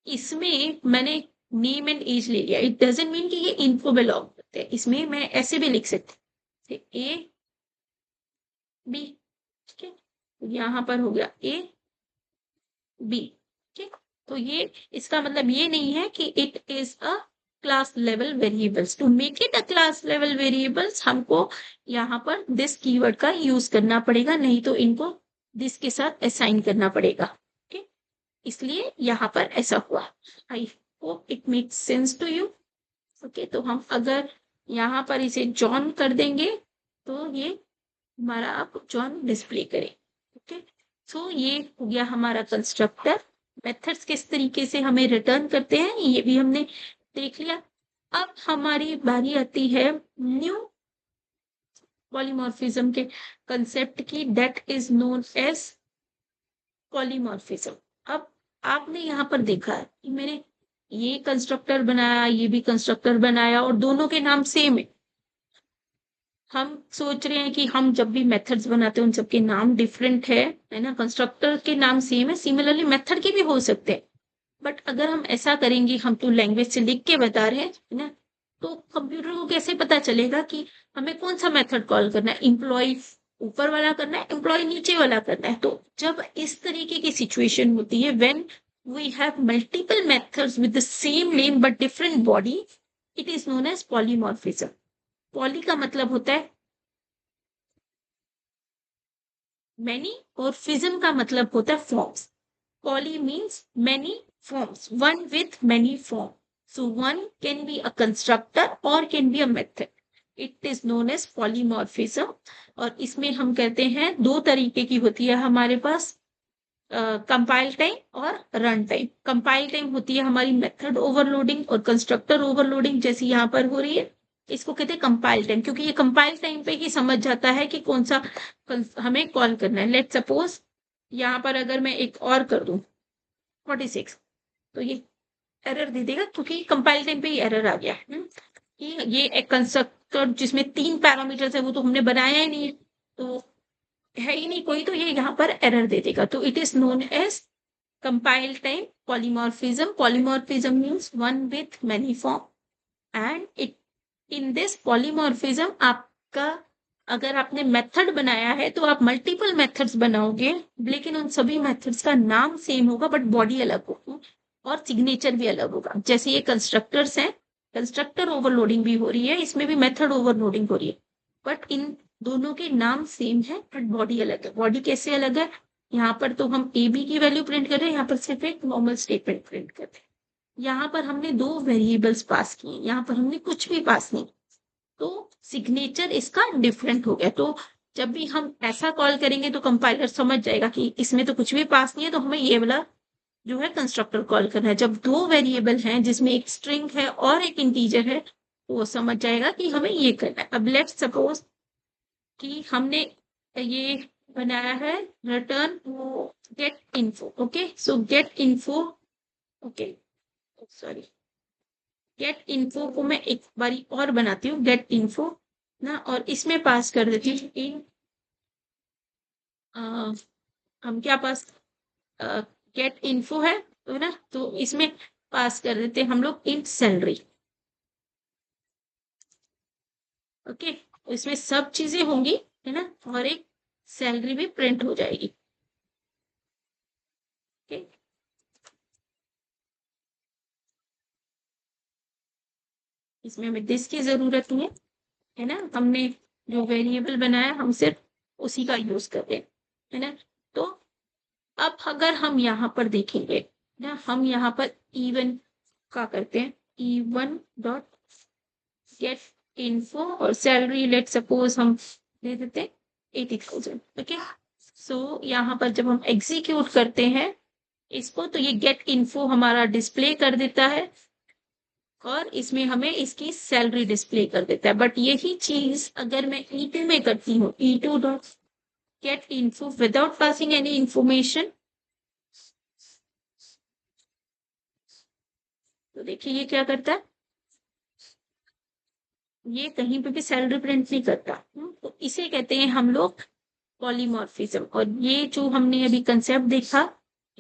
इसमें मैंने नेम एंड एज ले लिया, इट डजेंट मीन कि ये इनको बिलोंग करते हैं, इसमें मैं ऐसे भी लिख सकती ए बी, ठीक है, यहाँ पर हो गया ए बी, ठीक। तो ये इसका मतलब ये नहीं है कि it is a class level variables, to make it a class level variables हमको यहाँ पर दिस कीवर्ड का यूज करना पड़ेगा, नहीं तो इनको दिस के साथ असाइन करना पड़ेगा, ठीक। इसलिए यहाँ पर ऐसा हुआ। I hope it makes sense to you. Okay, तो हम अगर यहाँ पर इसे जॉन कर देंगे तो ये हमारा आप जॉन डिस्प्ले करें। ओके, सो ये हो गया हमारा कंस्ट्रक्टर। मेथड्स किस तरीके से हमें रिटर्न करते हैं ये भी हमने देख लिया। अब हमारी बारी आती है न्यू पॉलीमॉर्फिज्म के कंसेप्ट की, that is known as polymorphism. अब आपने यहाँ पर देखा है कि मैंने ये कंस्ट्रक्टर बनाया, ये भी कंस्ट्रक्टर बनाया और दोनों के नाम सेम है। हम सोच रहे हैं कि हम जब भी मेथड्स बनाते हैं उन सबके नाम डिफरेंट है ना, कंस्ट्रक्टर के नाम सेम है, सिमिलरली मेथड के भी हो सकते हैं। बट अगर हम ऐसा करेंगे, हम तो लैंग्वेज से लिख के बता रहे हैं है ना, तो कंप्यूटर को कैसे पता चलेगा कि हमें कौन सा मेथड कॉल करना है, एम्प्लॉय ऊपर वाला करना है, एम्प्लॉय नीचे वाला करना है। तो जब इस तरीके की सिचुएशन होती है, when we have multiple methods with the same name but different body, it is known as polymorphism. Poly का मतलब होता है मैनी और फिज्म का मतलब होता है forms. Poly means many forms, one with many forms. So one can be a constructor or can be a method. It is known as polymorphism. और इसमें हम कहते हैं दो तरीके की होती है हमारे पास, कंपाइल टाइम और रन टाइम। कंपाइल टाइम होती है हमारी मेथड ओवरलोडिंग और कंस्ट्रक्टर ओवरलोडिंग जैसी यहाँ पर हो रही है, इसको कहते हैं कंपाइल टाइम, क्योंकि ये कंपाइल टाइम पे ही समझ जाता है कि कौन सा हमें कॉल करना है। लेट सपोज यहाँ पर अगर मैं एक और कर दूं 46, तो ये एरर दे देगा क्योंकि कंपाइल टाइम पे ही एरर आ गया। कि ये एक कंस्ट्रक्टर जिसमें 3 पैरामीटर्स है वो तो हमने बनाया ही नहीं है, तो है ही नहीं कोई, तो ये यहाँ पर एरर दे देगा। तो it is known as compile time polymorphism. Polymorphism means one with many form and it in this polymorphism आपका अगर आपने मेथड बनाया है तो आप मल्टीपल मेथड्स बनाओगे, लेकिन उन सभी मेथड्स का नाम सेम होगा बट बॉडी अलग होगी और सिग्नेचर भी अलग होगा। जैसे ये कंस्ट्रक्टर्स हैं, कंस्ट्रक्टर ओवरलोडिंग भी हो रही है, इसमें भी मेथड ओवरलोडिंग हो रही है, बट इन दोनों के नाम सेम है बट बॉडी अलग है। बॉडी कैसे अलग है, यहाँ पर तो हम ए बी की वैल्यू प्रिंट कर रहे हैं, यहाँ पर सिर्फ एक नॉर्मल स्टेटमेंट प्रिंट कर रहे हैं। यहाँ पर हमने 2 वेरिएबल्स पास किए, यहाँ पर हमने कुछ भी पास नहीं, तो सिग्नेचर इसका डिफरेंट हो गया। तो जब भी हम ऐसा कॉल करेंगे तो कंपाइलर समझ जाएगा कि इसमें तो कुछ भी पास नहीं है, तो हमें ये वाला जो है कंस्ट्रक्टर कॉल करना है। जब 2 वेरिएबल हैं जिसमें एक स्ट्रिंग है और एक इंटीजर है, तो वो समझ जाएगा कि हमें ये करना है। अब लेट्स सपोज कि हमने ये बनाया है return get info. Okay, so get info, okay sorry, get info को मैं एक बारी और बनाती हूँ, गेट इन्फो ना, और इसमें पास कर देती हूँ इन हम क्या पास गेट इन्फो है तो ना, तो इसमें पास कर देते हैं हम लोग इन सैलरी। ओके, इसमें सब चीजें होंगी है ना, और एक सैलरी भी प्रिंट हो जाएगी। ओके, इसमें हमें दिस की जरूरत नहीं है ना, हमने जो वेरिएबल बनाया हम सिर्फ उसी का यूज कर रहे हैं है ना। तो अब अगर हम यहाँ पर देखेंगे ना, हम यहाँ पर E1 का करते हैं, E1 डॉट गेट इन्फो और सैलरी लेट सपोज हम दे देते हैं 80,000। ओके, सो यहाँ पर जब हम एग्जीक्यूट करते हैं इसको, तो ये गेट इन्फो हमारा डिस्प्ले कर देता है और इसमें हमें इसकी सैलरी डिस्प्ले कर देता है। बट यही चीज अगर मैं E2 में करती हूँ, E2 dot get info without passing any information, तो देखिए ये क्या करता है, ये कहीं पे भी सैलरी प्रिंट नहीं करता। तो इसे कहते हैं हम लोग पॉलीमॉर्फिज्म। और ये जो हमने अभी कंसेप्ट देखा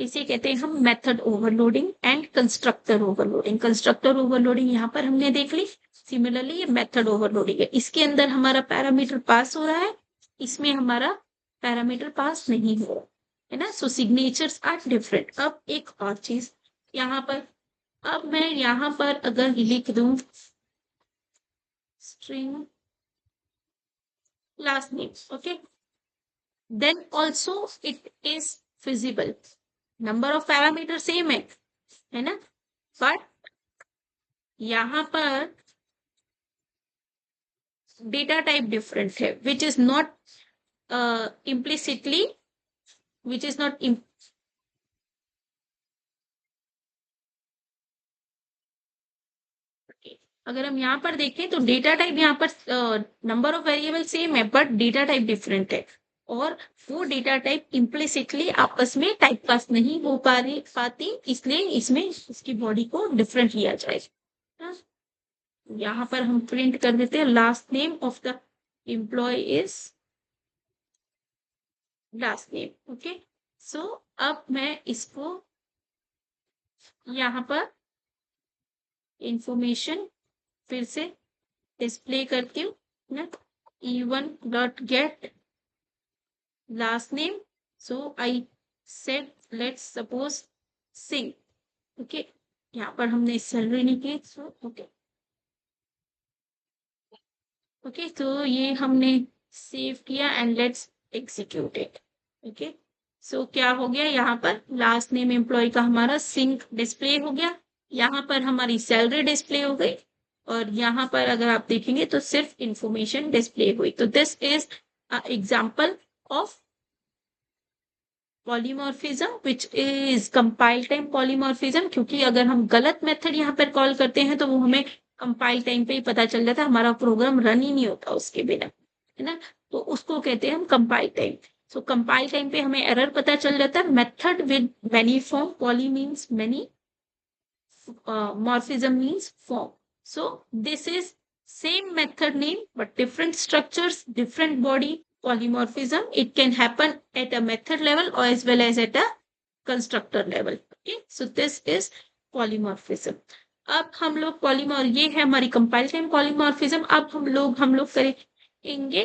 इसे कहते हैं हम method overloading and constructor overloading. Constructor overloading यहाँ पर हमने देख ली। सिमिलरली ये मेथड ओवरलोडिंग है, इसके अंदर हमारा पैरामीटर पास हो रहा है, इसमें हमारा पैरामीटर पास नहीं हो रहा है ना। सो सिग्नेचर्स आर डिफरेंट। अब एक और चीज यहाँ पर, अब मैं यहाँ पर अगर लिख दूं string last name, okay, then also it is feasible. Number of parameter same है ना, बट यहाँ पर डेटा टाइप डिफरेंट है, which is not implicitly, which is not अगर हम यहाँ पर देखें तो डेटा टाइप यहाँ पर नंबर ऑफ वेरिएबल सेम है बट डेटा टाइप डिफरेंट है, और वो डेटा टाइप इम्प्लिसिटली आपस में टाइप कास्ट नहीं हो पाती, इसलिए इसमें इसकी बॉडी को डिफरेंट लिया जाएगा। यहाँ पर हम प्रिंट कर देते हैं last name of the employee is last name, okay. So अब मैं इसको यहाँ पर इंफॉर्मेशन फिर से डिस्प्ले करती हूँ ना, e1.get last name, so I said let's suppose sing, okay। यहाँ पर हमने सैलरी नहीं की, सो ओके, तो ये हमने सेव किया and let's execute it, okay. So क्या हो गया, यहाँ पर लास्ट नेम एम्प्लॉय का हमारा सिंक डिस्प्ले हो गया, यहाँ पर हमारी सैलरी डिस्प्ले हो गई, और यहाँ पर अगर आप देखेंगे तो सिर्फ इंफॉर्मेशन डिस्प्ले हुई। तो this is example of polymorphism which is compile time polymorphism, क्योंकि अगर हम गलत मेथड यहाँ पर कॉल करते हैं तो वो हमें कंपाइल टाइम पे ही पता चल जाता है, हमारा प्रोग्राम रन ही नहीं होता उसके बिना, है ना। तो उसको कहते हैं हम कंपाइल टाइम। सो कंपाइल टाइम पे हमें एरर पता चल जाता है। Method with many form, poly means many, morphism means form. So this is same method name but different structures, different body, polymorphism. It can happen at a method level or as well as at a constructor level. Okay, so this is polymorphism. अब हम लोग ये है हमारी compile time polymorphism. अब हम लोग करेंगे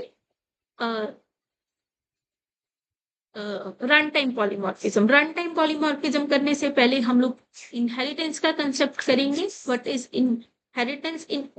run time polymorphism. Run time polymorphism करने से पहले हम लोग इनहेरिटेंस का कंसेप्ट करेंगे, व्हाट इज इनहेरिटेंस, इन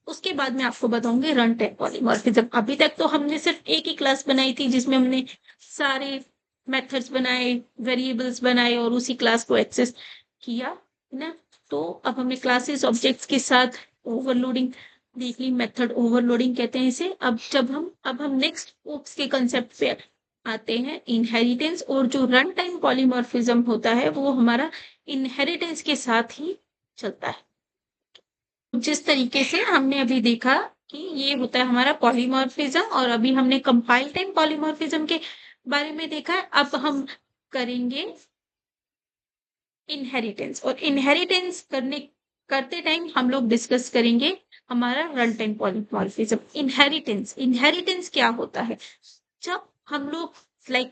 उसके बाद मैं आपको बताऊंगी रन टाइम पॉलीमॉर्फिज्म। अभी तक तो हमने सिर्फ एक ही क्लास बनाई थी जिसमें हमने सारे मेथड्स बनाए, वेरिएबल्स बनाए और उसी क्लास को एक्सेस किया, है ना। तो अब हमने क्लासेस ऑब्जेक्ट्स के साथ ओवरलोडिंग देख ली, मेथड ओवरलोडिंग कहते हैं इसे। अब हम नेक्स्ट ओप्स के कंसेप्ट पे आते हैं, इनहेरिटेंस। और जो रन टाइम पॉलीमॉर्फिज्म होता है वो हमारा इनहेरिटेंस के साथ ही चलता है। जिस तरीके से हमने अभी देखा कि ये होता है हमारा पॉलीमॉर्फिज्म, और अभी हमने कंपाइल टाइम पॉलीमॉर्फिज्म के बारे में देखा है। अब हम करेंगे इनहेरिटेंस, और इनहेरिटेंस करते टाइम हम लोग डिस्कस करेंगे हमारा रन टाइम पॉलीमॉर्फिज्म। इनहेरिटेंस क्या होता है, जब हम लोग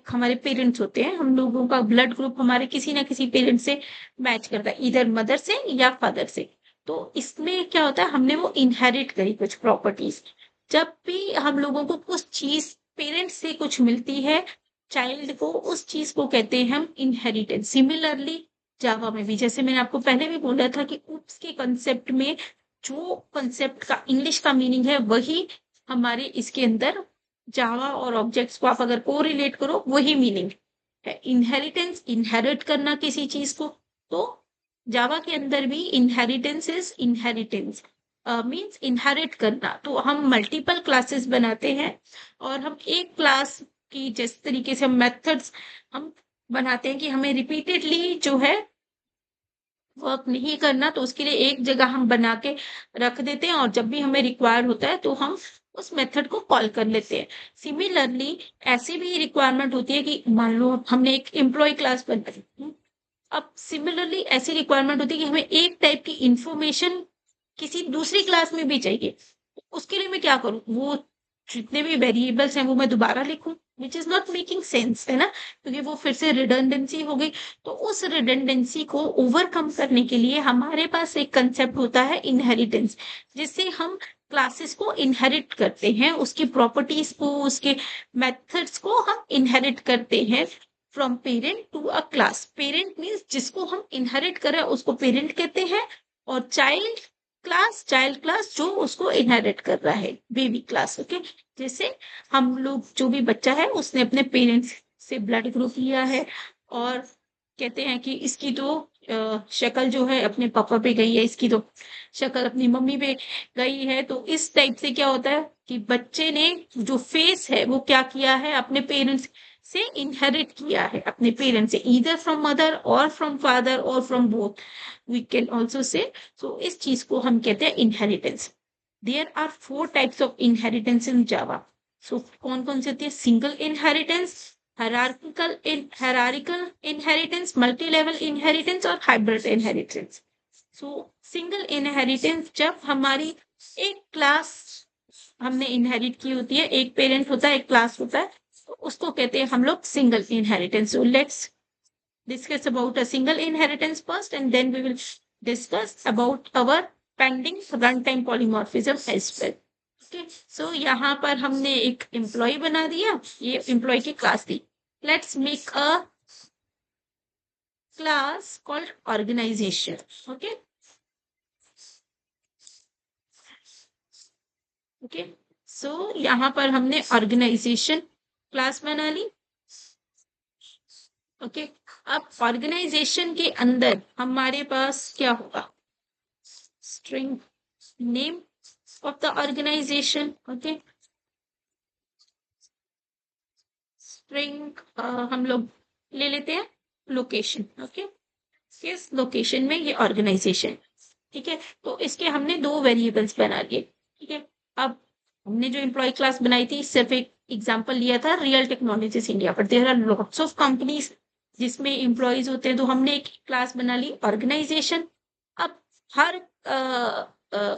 हमारे पेरेंट्स होते हैं, हम लोगों का ब्लड ग्रुप हमारे किसी ना किसी पेरेंट से मैच करता है, इधर मदर से या फादर से। तो इसमें क्या होता है, हमने वो इनहेरिट करी कुछ प्रॉपर्टीज। जब भी हम लोगों को कुछ चीज पेरेंट्स से कुछ मिलती है चाइल्ड को, उस चीज को कहते हैं हम इनहेरिटेंस। सिमिलरली जावा में भी, जैसे मैंने आपको पहले भी बोला था कि उप्स के कंसेप्ट में जो कंसेप्ट का इंग्लिश का मीनिंग है वही हमारे इसके अंदर जावा और ऑब्जेक्ट्स को आप अगर को रिलेट करो वही मीनिंग है। इनहेरिटेंस, इनहेरिट करना किसी चीज को, तो जावा के अंदर भी inheritance is inheritance means inherit करना। तो हम मल्टीपल क्लासेस बनाते हैं, और हम एक क्लास की जिस तरीके से हम मेथड्स हम बनाते हैं कि हमें रिपीटेडली जो है वर्क नहीं करना, तो उसके लिए एक जगह हम बना के रख देते हैं, और जब भी हमें रिक्वायर्ड होता है तो हम उस मेथड को कॉल कर लेते हैं। सिमिलरली ऐसी भी रिक्वायरमेंट होती है कि मान लो हमने एक एम्प्लॉय क्लास बनाई, अब सिमिलरली ऐसी रिक्वायरमेंट होती है कि हमें एक टाइप की इंफॉर्मेशन किसी दूसरी क्लास में भी चाहिए। उसके लिए मैं क्या करूं, वो जितने भी वेरिएबल्स हैं वो मैं दोबारा लिखूं, विच इज नॉट मेकिंग सेंस, है ना, क्योंकि वो फिर से रिडंडेंसी हो गई। तो उस रिडंडेंसी को ओवरकम करने के लिए हमारे पास एक कंसेप्ट होता है इनहेरिटेंस, जिससे हम क्लासेस को इनहेरिट करते हैं, उसकी प्रॉपर्टीज को, उसके मेथड्स को हम इनहेरिट करते हैं from parent to a class. Parent means जिसको हम इनहेरिट करें उसको पेरेंट कहते हैं, और चाइल्ड क्लास जो उसको इनहेरिट कर रहा है, बेबी क्लास। ओके, जैसे हम लोग, जो भी बच्चा है उसने अपने पेरेंट्स से ब्लड ग्रुप लिया है, और कहते हैं कि इसकी तो शक्ल जो है अपने पापा पे गई है, इसकी तो शक्ल अपनी मम्मी पे गई है। तो इस टाइप से क्या होता है कि बच्चे ने जो फेस है वो क्या किया है, अपने पेरेंट्स से इनहेरिट किया है, अपने पेरेंट्स से, ईदर फ्रॉम मदर और फ्रॉम फादर और from both, we can also say. So इस चीज को हम कहते हैं inheritance. There are 4 types of inheritance in Java. So कौन कौन से होती है? Single inheritance, hierarchical inheritance, multi-level inheritance और hybrid inheritance। So single inheritance, जब हमारी एक क्लास हमने इनहेरिट की होती है, एक पेरेंट होता है, एक क्लास होता है, तो उसको कहते हैं हम लोग single inheritance. So let's discuss about a single inheritance first, and then we will discuss about our pending runtime polymorphism as well। Okay, so यहाँ पर हमने एक एम्प्लॉय बना दिया, ये एम्प्लॉय की क्लास दी। Let's make a class called organisation. Okay okay, so यहाँ पर हमने ऑर्गेनाइजेशन क्लास बना ली। ओके, अब ऑर्गेनाइजेशन के अंदर हमारे पास क्या होगा? String name of the organization. Okay, string हम लोग ले लेते हैं लोकेशन। ओके, किस लोकेशन में ये ऑर्गेनाइजेशन, ठीक है। तो इसके हमने 2 वेरिएबल्स बना लिए, ठीक है। अब हमने जो एम्प्लॉय क्लास बनाई थी, सिर्फ एक एग्जांपल लिया था रियल टेक्नोलॉजीज इंडिया, पर there are lots of companies जिसमें एम्प्लॉयज होते हैं, तो हमने एक क्लास बना ली ऑर्गेनाइजेशन। अब हर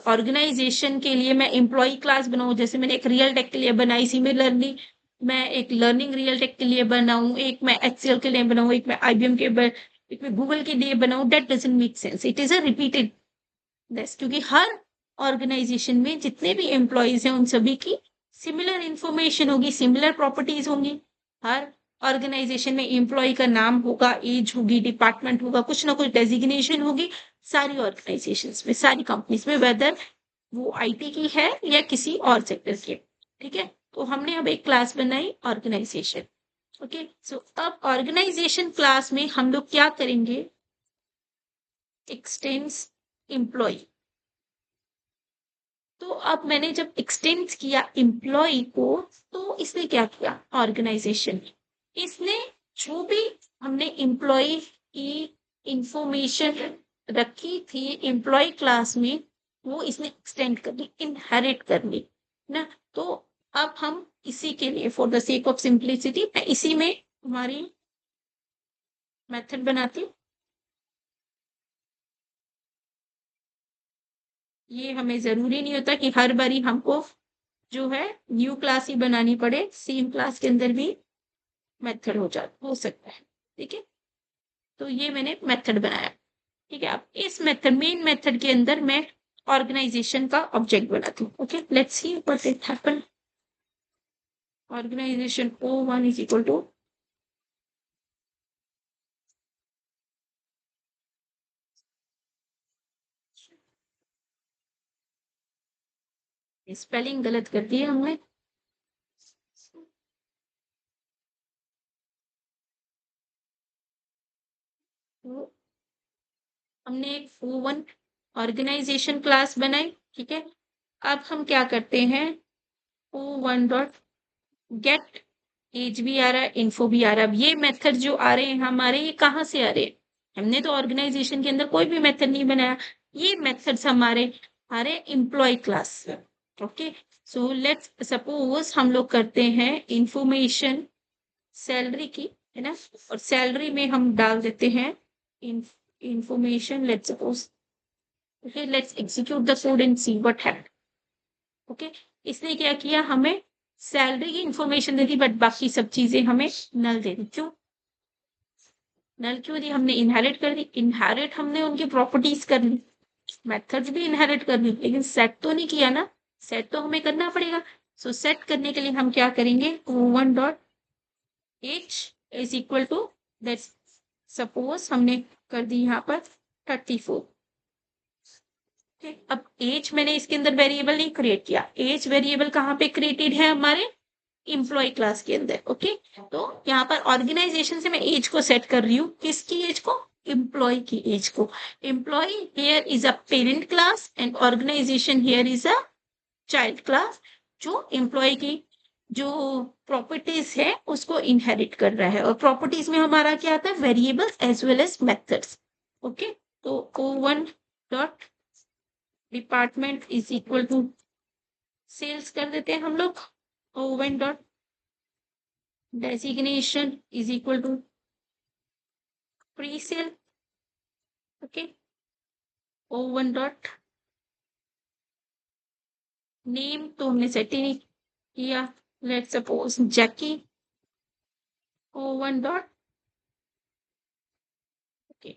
ऑर्गेनाइजेशन के लिए मैं एम्प्लॉय क्लास बनाऊं, जैसे मैंने एक रियल टेक के लिए बनाई, सिमिलरली मैं एक लर्निंग रियल टेक के लिए बनाऊं, एक मैं एक्सेल के लिए बनाऊं, एक मैं आईबीएम के, एक मैं गूगल के लिए बनाऊं, that doesn't make sense, it is a repeated दस, क्योंकि हर ऑर्गेनाइजेशन में जितने भी एम्प्लॉयज हैं उन सभी की सिमिलर इंफॉर्मेशन होगी, सिमिलर प्रॉपर्टीज होंगी। हर ऑर्गेनाइजेशन में एम्प्लॉय का नाम होगा, एज होगी, डिपार्टमेंट होगा, कुछ ना कुछ डेजिग्नेशन होगी सारी ऑर्गेनाइजेशंस में, सारी कंपनीज में, वेदर वो आईटी की है या किसी और सेक्टर की, ठीक है। तो हमने अब एक क्लास बनाई ऑर्गेनाइजेशन। ओके, सो अब ऑर्गेनाइजेशन क्लास में हम लोग क्या करेंगे? Extends employee. तो अब मैंने जब एक्सटेंड किया एम्प्लॉय को, तो इसने क्या किया? ऑर्गेनाइजेशन, इसने जो भी हमने एम्प्लॉय की इंफॉर्मेशन रखी थी एम्प्लॉय क्लास में, वो इसने एक्सटेंड कर ली, इनहेरिट कर ली ना। तो अब हम इसी के लिए, for the sake of simplicity, मैं इसी में हमारी मेथड बनाती हूँ। ये हमें जरूरी नहीं होता कि हर बारी हमको जो है न्यू क्लास ही बनानी पड़े, सेम क्लास के अंदर भी मेथड हो सकता है, ठीक है। तो ये मैंने मेथड बनाया, ठीक है। अब इस मेथड, मेन मेथड के अंदर मैं ऑर्गेनाइजेशन का ऑब्जेक्ट बनाती हूँ। Okay, let's see what it happen. Organization O1 is equal to, spelling गलत कर दी है हमने। तो हमने एक O1 ऑर्गेनाइजेशन क्लास बनाई, ठीक है। अब हम क्या करते हैं? O1 डॉट गेट एज भी आ रहा है, इन्फो भी आ रहा है। अब ये मेथड जो आ रहे हैं हमारे, ये कहाँ से आ रहे हैं? हमने तो ऑर्गेनाइजेशन के अंदर कोई भी मेथड नहीं बनाया, ये मेथड्स हमारे आ रहे एम्प्लॉय क्लास से। ओके, सो लेट्स सपोज हम लोग करते हैं इंफॉर्मेशन सैलरी की, है ना, और सैलरी में हम डाल देते हैं information, let's suppose. Okay, let's execute the code and see what happened. Okay, इसने क्या किया? हमें सैलरी की इंफॉर्मेशन दे दी, बट बाकी सब चीजें हमें नल दे दी। क्यों नल क्यों दी? हमने इनहेरिट कर दी। इनहेरिट हमने उनकी प्रॉपर्टीज कर ली, मेथड्स भी इनहेरिट कर ली, लेकिन सेट तो नहीं किया ना। सेट तो हमें करना पड़ेगा। सो सेट करने के लिए हम क्या करेंगे, O1 dot H is equal to that, suppose हमने कर दी यहाँ पर 34। अब एज मैंने इसके अंदर वेरिएबल नहीं क्रिएट किया। एज वेरिएबल कहाँ पे क्रिएटेड है? हमारे इम्प्लॉय क्लास के अंदर। ओके, तो यहाँ पर ऑर्गेनाइजेशन से मैं एज को सेट कर रही हूँ। किसकी एज को? एम्प्लॉय की एज को। Employee here is a parent class and organization here is a child class, जो एम्प्लॉय की जो प्रॉपर्टीज है उसको इनहेरिट कर रहा है। और प्रॉपर्टीज में हमारा क्या आता है? Variables as well as methods. Okay, तो O1 dot department is equal to sales कर देते हैं हम लोग। O1 dot designation is equal to pre sale. Okay, O1 dot name तो हमने सेट ही नहीं किया, let suppose Jackie. O1 dot okay.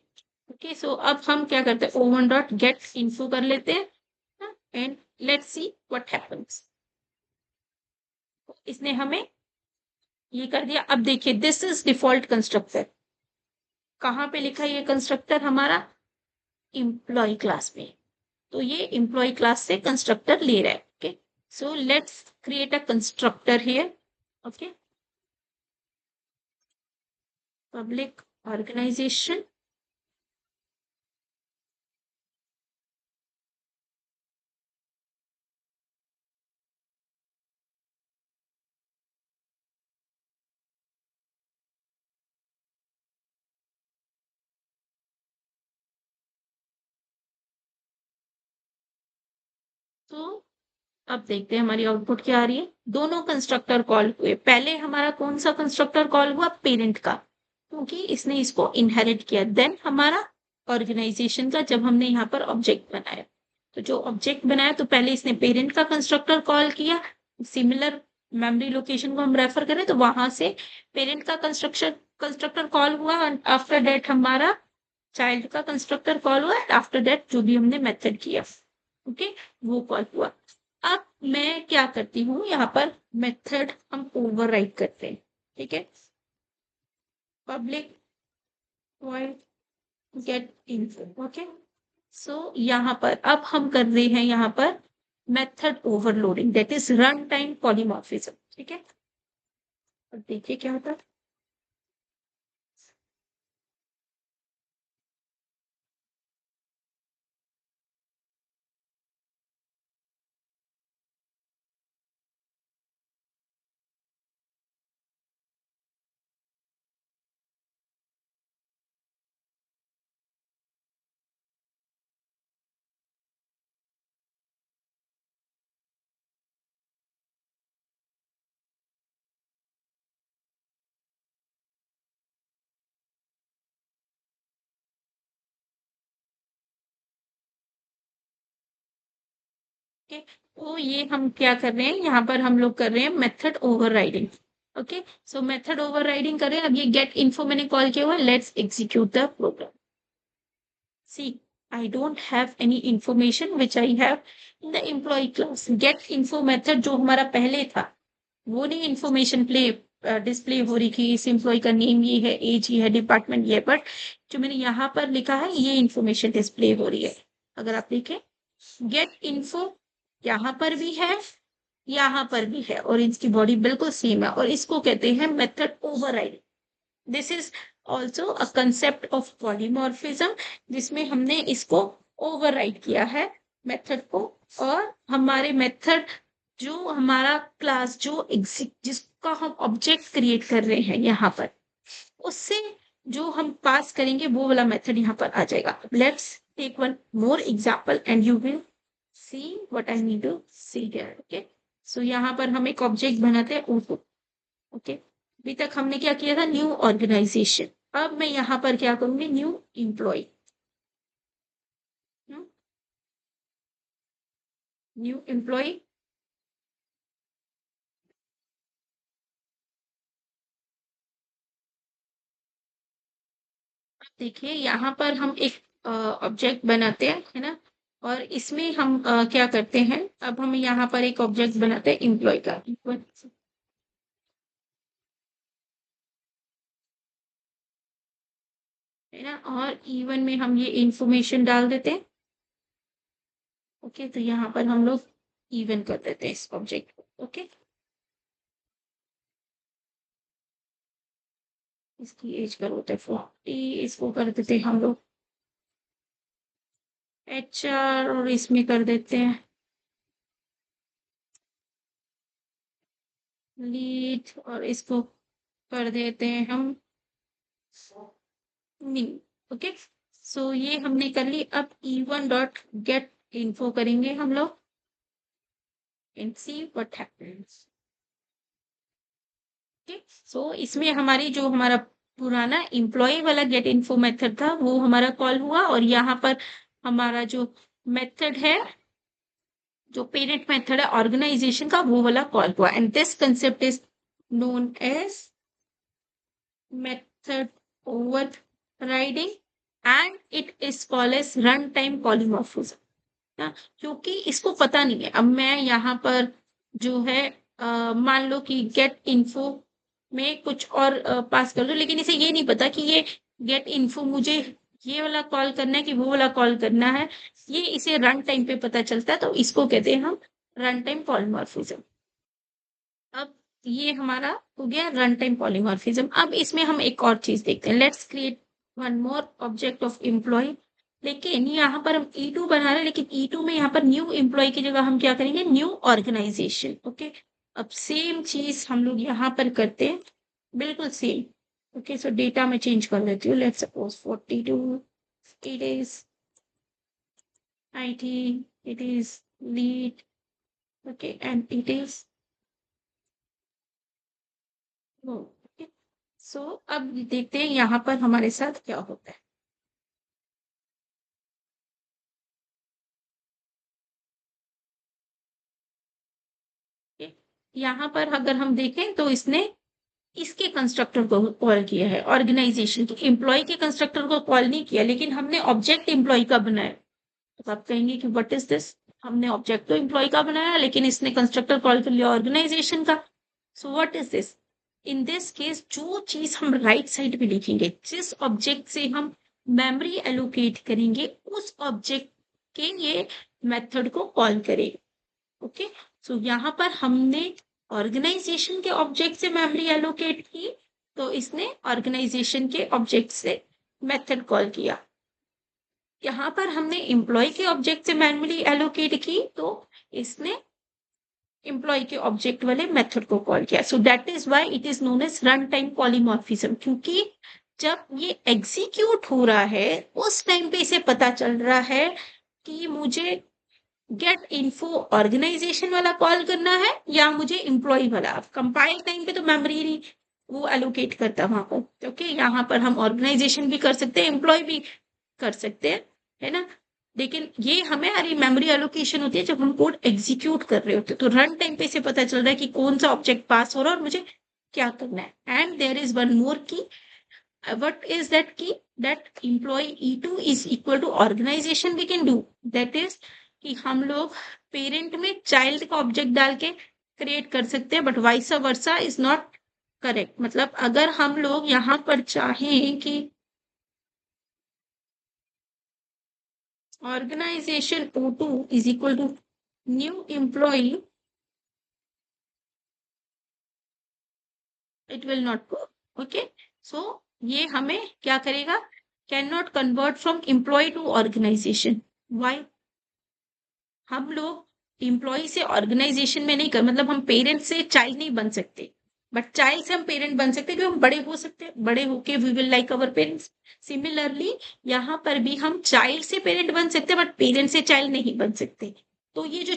Okay, so अब हम क्या करते हैं, O1 डॉट गेट इन्फो कर लेते हैं and let's see what happens. इसने हमें ये कर दिया। अब देखिए, दिस इज डिफॉल्ट कंस्ट्रक्टर। कहाँ पे लिखा है ये कंस्ट्रक्टर? हमारा एम्प्लॉय क्लास में। तो ये एम्प्लॉय क्लास से कंस्ट्रक्टर ले रहा है। Okay, so let's create a constructor here. Okay, public organization. तो अब देखते हैं हमारी आउटपुट क्या आ रही है। दोनों कंस्ट्रक्टर कॉल हुए। पहले हमारा कौन सा कंस्ट्रक्टर कॉल हुआ? पेरेंट का, क्योंकि इसने इसको इनहेरिट किया। देन हमारा ऑर्गेनाइजेशन का, जब हमने यहाँ पर ऑब्जेक्ट बनाया। तो जो ऑब्जेक्ट बनाया, तो पहले इसने पेरेंट का कंस्ट्रक्टर कॉल किया। सिमिलर मेमोरी लोकेशन को हम रेफर करें तो वहां से पेरेंट का कंस्ट्रक्टर कॉल हुआ। आफ्टर दैट हमारा चाइल्ड का कंस्ट्रक्टर कॉल हुआ। आफ्टर दैट जो भी हमने मेथड किया, ओके, वो कॉल हुआ। अब मैं क्या करती हूँ, यहाँ पर मेथड हम ओवरराइड करते हैं। ठीक है, public void get info. Okay, so यहाँ पर अब हम कर रहे हैं यहाँ पर method overloading, that is run time polymorphism. ठीक है, अब देखिए क्या होता है। ओके, तो ये हम क्या कर रहे हैं, यहाँ पर हम लोग कर रहे हैं मेथड ओवरराइडिंग। ओके, सो मेथड ओवरराइडिंग कर रहे हैं। अब ये गेट इन्फो मैंने कॉल किया हुआ। Let's execute the program. See, I don't have any information which I have in the employee class. Get info method जो हमारा पहले था, वो नहीं इंफॉर्मेशन प्ले डिस्प्ले हो रही थी। इस एम्प्लॉय का नेम ये है, एज ये है, डिपार्टमेंट ये है, बट जो मैंने यहाँ पर लिखा है ये इंफॉर्मेशन डिस्प्ले हो रही है। अगर आप देखें, गेट इन्फो यहाँ पर भी है, यहाँ पर भी है, और इसकी बॉडी बिल्कुल सेम है, और इसको कहते हैं method override. This is also a concept of polymorphism, जिसमें हमने इसको ओवरराइड किया है मेथड को। और हमारे मेथड, जो हमारा क्लास जो जिसका हम ऑब्जेक्ट क्रिएट कर रहे हैं यहाँ पर, उससे जो हम पास करेंगे वो वाला मेथड यहाँ पर आ जाएगा। Let's take one more example and you will see what I need to see here. Okay, so यहाँ पर हम एक ऑब्जेक्ट बनाते हैं O2। ओके, अभी तक हमने क्या किया था, न्यू ऑर्गेनाइजेशन। अब मैं यहाँ पर क्या करूंगी, न्यू एम्प्लॉय। न्यू एम्प्लॉय देखिए यहाँ पर हम एक ऑब्जेक्ट बनाते हैं, है ना? और इसमें हम क्या करते हैं, अब हम यहाँ पर एक ऑब्जेक्ट बनाते हैं एम्प्लॉय का, है ना? और E1 में हम ये इंफॉर्मेशन डाल देते हैं। ओके, तो यहाँ पर हम लोग E1 कर देते हैं इस ऑब्जेक्ट को। ओके, इसकी एज कर होते हैं 40, इसको कर देते हैं हम लोग HR, और इसमें कर देते हैं लीड, और इसको कर देते हैं हम मिन। ओके, सो ये हमने कर ली। अब E1 डॉट गेट इन्फो करेंगे हम लोग and see what happens. Okay, so इसमें हमारी जो हमारा पुराना एम्प्लॉय वाला गेट इन्फो मेथड था वो हमारा कॉल हुआ, और यहाँ पर हमारा जो मेथड है, जो पेरेंट मेथड है ऑर्गेनाइजेशन का, वो वाला कॉल हुआ। And this concept is known as method overriding and it is called as run time polymorphism ना। क्योंकि इसको पता नहीं है, अब मैं यहाँ पर जो है मान लो कि गेट इन्फो में कुछ और पास कर दो, लेकिन इसे ये नहीं पता कि ये गेट इन्फो मुझे ये वाला कॉल करना है कि वो वाला कॉल करना है। ये इसे रन टाइम पे पता चलता है, तो इसको कहते हैं हम रन टाइम पॉलीमॉर्फिज्म। अब ये हमारा हो गया रन टाइम पॉलीमॉर्फिज्म। अब इसमें हम एक और चीज देखते हैं, let's create one more object of employee. लेकिन यहाँ पर हम E2 बना रहे हैं, लेकिन E2 में यहाँ पर न्यू एम्प्लॉय की जगह हम क्या करेंगे, न्यू ऑर्गेनाइजेशन। ओके, अब सेम चीज हम लोग यहाँ पर करते हैं, बिल्कुल सेम। ओके, सो डेटा में चेंज कर देती हूँ, let's suppose 42, it is IT, it is lead, okay, and it is okay. So अब देखते हैं यहाँ पर हमारे साथ क्या होता है। okay? यहाँ पर अगर हम देखें तो इसने इसके कंस्ट्रक्टर को कॉल किया है, ऑर्गेनाइजेशन के एम्प्लॉय के कंस्ट्रक्टर को कॉल नहीं किया, लेकिन हमने ऑब्जेक्ट एम्प्लॉय का बनाया। तो आप कहेंगे कि व्हाट इज दिस, हमने ऑब्जेक्ट तो एम्प्लॉय का बनाया लेकिन इसने कंस्ट्रक्टर कॉल कर लिया ऑर्गेनाइजेशन का। So what is this, in this case जो चीज हम राइट साइड पे लिखेंगे, जिस ऑब्जेक्ट से हम मेमोरी एलोकेट करेंगे, उस ऑब्जेक्ट के ये मेथड को कॉल करेगा। ओके, सो यहाँ पर हमने ऑर्गेनाइजेशन के ऑब्जेक्ट से मेमोरी एलोकेट की, तो इसने ऑर्गेनाइजेशन के ऑब्जेक्ट से मेथड कॉल किया। यहाँ पर हमने एम्प्लॉय के ऑब्जेक्ट से मेमोरी एलोकेट की, तो इसने एम्प्लॉय के ऑब्जेक्ट वाले मेथड को कॉल किया। So that is why it is known as run time polymorphism, क्योंकि जब ये एग्जीक्यूट हो रहा है उस टाइम पे इसे पता चल रहा है कि मुझे गेट इन्फो ऑर्गेनाइजेशन वाला कॉल करना है या मुझे एम्प्लॉय वाला। कंपाइल टाइम पे तो मेमोरी नहीं वो एलोकेट करता वहां पर। ओके, यहाँ पर हम ऑर्गेनाइजेशन भी कर सकते हैं, एम्प्लॉय भी कर सकते हैं, है ना? लेकिन ये हमें हमारी मेमोरी एलोकेशन होती है जब हम कोड एग्जीक्यूट कर रहे होते हैं, तो रन टाइम पे से पता चल रहा है कि कौन सा ऑब्जेक्ट पास हो रहा है और मुझे क्या करना है। And there is one more key, what is that key, that employee E2 is equal to organization we can do, that is कि हम लोग पेरेंट में चाइल्ड का ऑब्जेक्ट डाल के क्रिएट कर सकते हैं, but vice versa is not correct. मतलब अगर हम लोग यहाँ पर चाहें कि organisation O2 is equal to new employee, it will not work. Okay, so ये हमें क्या करेगा, can not convert from employee to organization. Why, हम लोग एम्प्लॉय से ऑर्गेनाइजेशन में नहीं कर, मतलब हम पेरेंट से चाइल्ड नहीं बन सकते, बट चाइल्ड से हम पेरेंट बन सकते, क्योंकि हम बड़े हो सकते हैं, बड़े होके we will like our parents. Similarly यहाँ पर भी हम चाइल्ड से पेरेंट बन सकते हैं, बट पेरेंट से चाइल्ड नहीं बन सकते। तो ये जो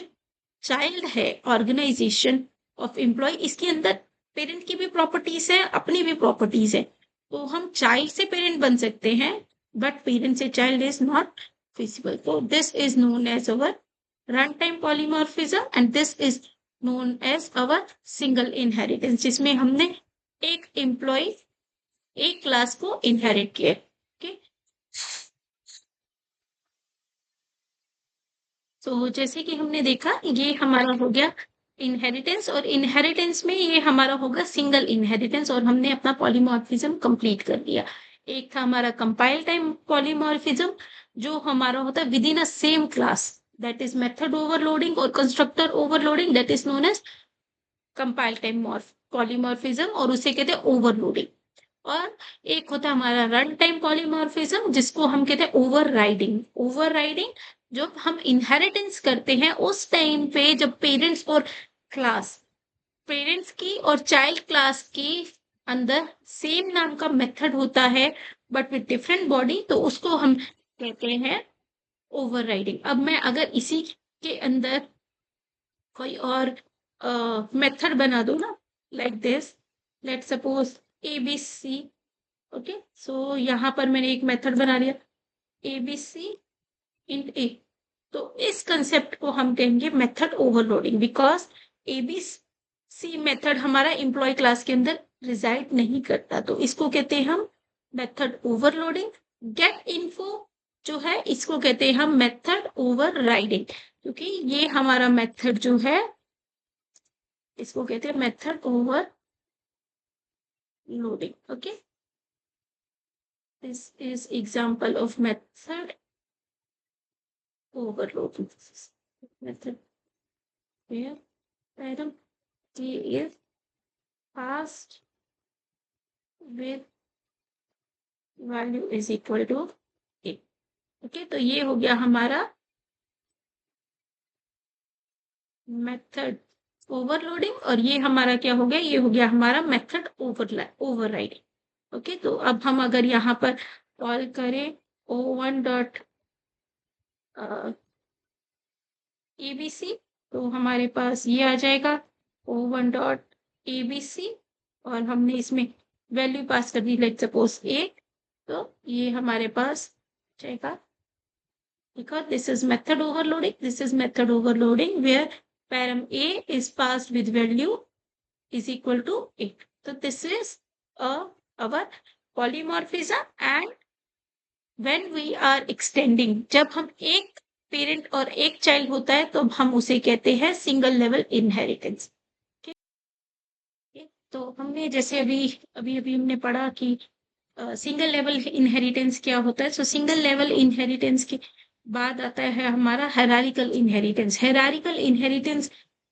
चाइल्ड है ऑर्गेनाइजेशन ऑफ एम्प्लॉय, इसके अंदर पेरेंट की भी प्रॉपर्टीज है, अपनी भी प्रॉपर्टीज है। तो हम चाइल्ड से पेरेंट बन सकते हैं, बट पेरेंट से child is not feasible. So this is known as our runtime polymorphism and this is known as our single inheritance, जिसमें हमने एक एम्प्लॉय एक क्लास को इनहेरिट किया। ओके, सो जैसे कि हमने देखा ये हमारा हो गया इनहेरिटेंस, और इनहेरिटेंस में ये हमारा होगा सिंगल इनहेरिटेंस, और हमने अपना पॉलीमॉर्फिज्म कंप्लीट कर दिया। एक था हमारा कंपाइल टाइम पॉलीमॉर्फिज्म, जो हमारा होता है within a same class, that is method overloading और constructor overloading, that is known as compile time polymorphism, और उसे कहते हैं ओवरलोडिंग। और एक होता है हमारा रन टाइम पॉलीमॉर्फिज्म, जिसको हम कहते हैं ओवरराइडिंग। ओवरराइडिंग जब हम इनहेरिटेंस करते हैं उस टाइम पे, जब पेरेंट्स और क्लास, पेरेंट्स की और चाइल्ड क्लास की अंदर सेम नाम का मेथड होता है बट विद डिफरेंट बॉडी, तो उसको हम कहते हैं ओवरराइडिंग। अब मैं अगर इसी के अंदर कोई और मेथड बना दूं ना, like this, let suppose ABC, okay, so यहाँ पर मैंने एक मेथड बना लिया ABC int A। तो इस कंसेप्ट को हम कहेंगे method overloading, because ABC method हमारा एम्प्लॉय क्लास के अंदर रिजाइड नहीं करता, तो इसको कहते हैं हम मेथड ओवरलोडिंग। गेट इन्फो जो है इसको कहते हैं हम मेथड ओवरराइडिंग, क्योंकि ये हमारा मेथड जो है इसको कहते हैं method overloading. Okay, this is example of method overloading. Method where parent t is passed with value is equal to a। Okay, तो ये हो गया हमारा मेथड ओवरलोडिंग, और ये हमारा क्या हो गया, ये हो गया हमारा मेथड ओवरराइडिंग। ओके, तो अब हम अगर यहाँ पर कॉल करें O1 डॉट ABC, तो हमारे पास ये आ जाएगा O1 डॉट ABC, और हमने इसमें वैल्यू पास कर दी लेट सपोज 8, तो ये हमारे पास जाएगा, because this is method overloading, this is method overloading where param A is passed with value is equal to 8। so this is our polymorphism, and when we are extending, जब हम एक parent और एक child होता है तो हम उसे कहते हैं सिंगल लेवल इनहेरिटेंस। तो हमने जैसे अभी अभी अभी हमने पढ़ा कि सिंगल लेवल इनहेरिटेंस क्या होता है। सो सिंगल लेवल इनहेरिटेंस के बाद आता है हमारा hierarchical inheritance. Hierarchical inheritance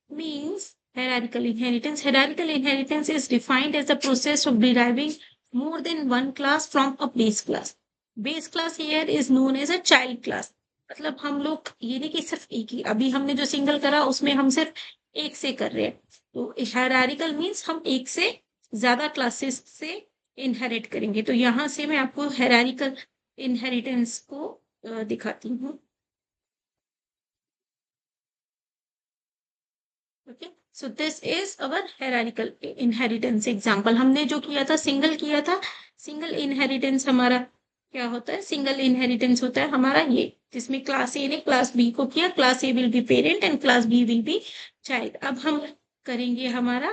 means hierarchical inheritance is defined as the process of deriving more than one class from a base class। base class here is known as a child class। मतलब हम लोग ये नहीं कि सिर्फ एक ही, अभी हमने जो सिंगल करा उसमें हम सिर्फ एक से कर रहे हैं, तो हायरार्किकल मींस हम एक से ज्यादा क्लासेस से इनहेरिट करेंगे। तो यहाँ से मैं आपको हायरार्किकल इनहेरिटेंस को दिखाती हूँ। Okay, so this is our hierarchical inheritance example. हमने जो किया था सिंगल किया था। सिंगल इनहेरिटेंस हमारा क्या होता है, सिंगल इनहेरिटेंस होता है हमारा ये, जिसमें क्लास ए ने क्लास बी को किया, class A will be parent and class B will be child. अब हम करेंगे हमारा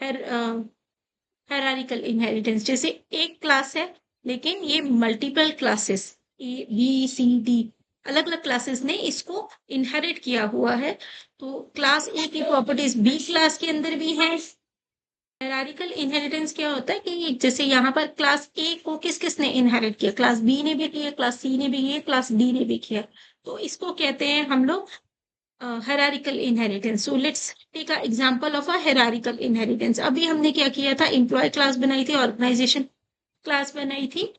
हायरार्किकल इनहेरिटेंस। जैसे एक क्लास है लेकिन ये multiple classes A B C D अलग अलग क्लासेस ने इसको इनहेरिट किया हुआ है, तो क्लास ए की प्रॉपर्टीज बी क्लास के अंदर भी है। हायरार्किकल इनहेरिटेंस क्या होता है कि जैसे यहाँ पर क्लास ए को किस किसने इनहेरिट किया, क्लास बी ने भी किया, क्लास सी ने भी किया, क्लास डी ने भी किया, तो इसको कहते हैं हम लोग hierarchical inheritance. So let's take a example of a hierarchical inheritance. अभी हमने क्या किया था, एम्प्लॉय क्लास बनाई थी, ऑर्गेनाइजेशन क्लास बनाई थी,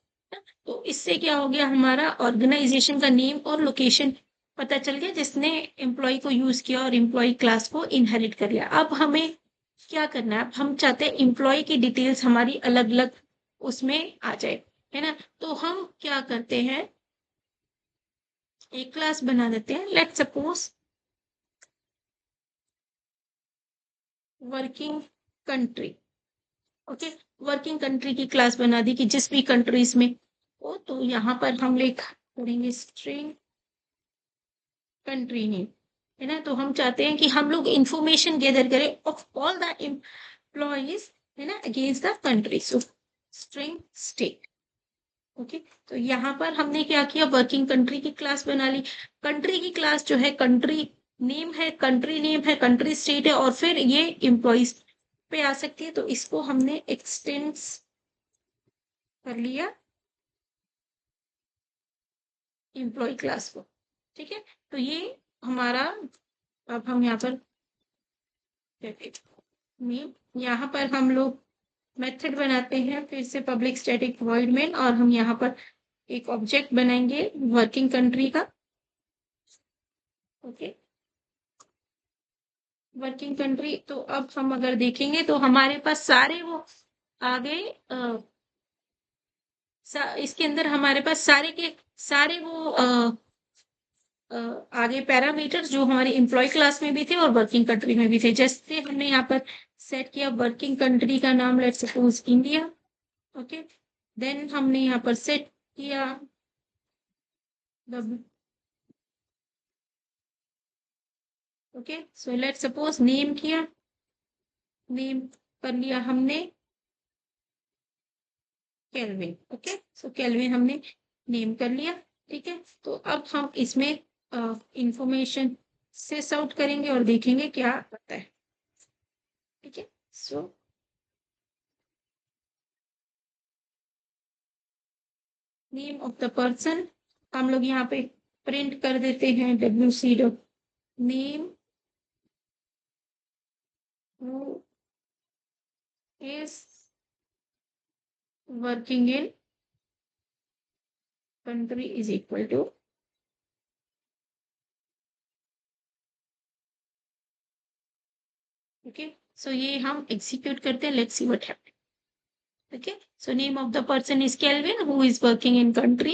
तो इससे क्या हो गया, हमारा ऑर्गेनाइजेशन का नेम और लोकेशन पता चल गया, जिसने एम्प्लॉय को यूज किया और एम्प्लॉय क्लास को इनहेरिट कर लिया। अब हमें क्या करना है, अब हम चाहते हैं एम्प्लॉय की डिटेल्स हमारी अलग अलग उसमें आ जाए, है ना। तो हम क्या करते हैं, एक क्लास बना देते हैं, let suppose working country. Okay, working country की क्लास बना दी कि जिस भी कंट्रीज में हो, तो यहाँ पर हम लिख करेंगे स्ट्रिंग कंट्री नेम, है ना। तो हम चाहते हैं कि हम लोग इंफॉर्मेशन गैदर करें ऑफ ऑल द एम्प्लॉइज, है ना, against the country. So string state. Okay, तो यहाँ पर हमने क्या किया, वर्किंग कंट्री की क्लास बना ली। कंट्री की क्लास जो है, कंट्री नेम है, कंट्री नेम है, कंट्री स्टेट है, और फिर ये एम्प्लॉइज पे आ सकती है, तो इसको हमने एक्सटेंस कर लिया एम्प्लॉय क्लास को। ठीक है, तो ये हमारा, अब हम यहाँ पर यहाँ पर हम लोग मेथड बनाते हैं फिर से, पब्लिक स्टैटिक वॉइड मेन, और हम यहाँ पर एक ऑब्जेक्ट बनाएंगे वर्किंग कंट्री का। ओके, वर्किंग कंट्री, तो अब हम अगर देखेंगे तो हमारे पास सारे वो आ गए, इसके अंदर हमारे पास सारे के सारे वो आगे पैरामीटर्स जो हमारे एम्प्लॉय क्लास में भी थे और वर्किंग कंट्री में भी थे। जैसे हमने यहाँ पर सेट किया वर्किंग कंट्री का नाम, let's suppose India. Okay, then हमने यहाँ पर सेट किया okay, so let's suppose name किया, नेम कर लिया हमने केल्विन। ओके, सो केल्विन हमने नेम कर लिया। ठीक है, तो अब हम इसमें इंफॉर्मेशन से आउट करेंगे और देखेंगे क्या आता है। ठीक है, so name of the person हम लोग यहाँ पे प्रिंट कर देते हैं, WC dot name who is working in country is equal to, okay, so ये हम एग्जीक्यूट करते हैं, let's see what happens. Okay, so name of the person is Kelvin who is working in country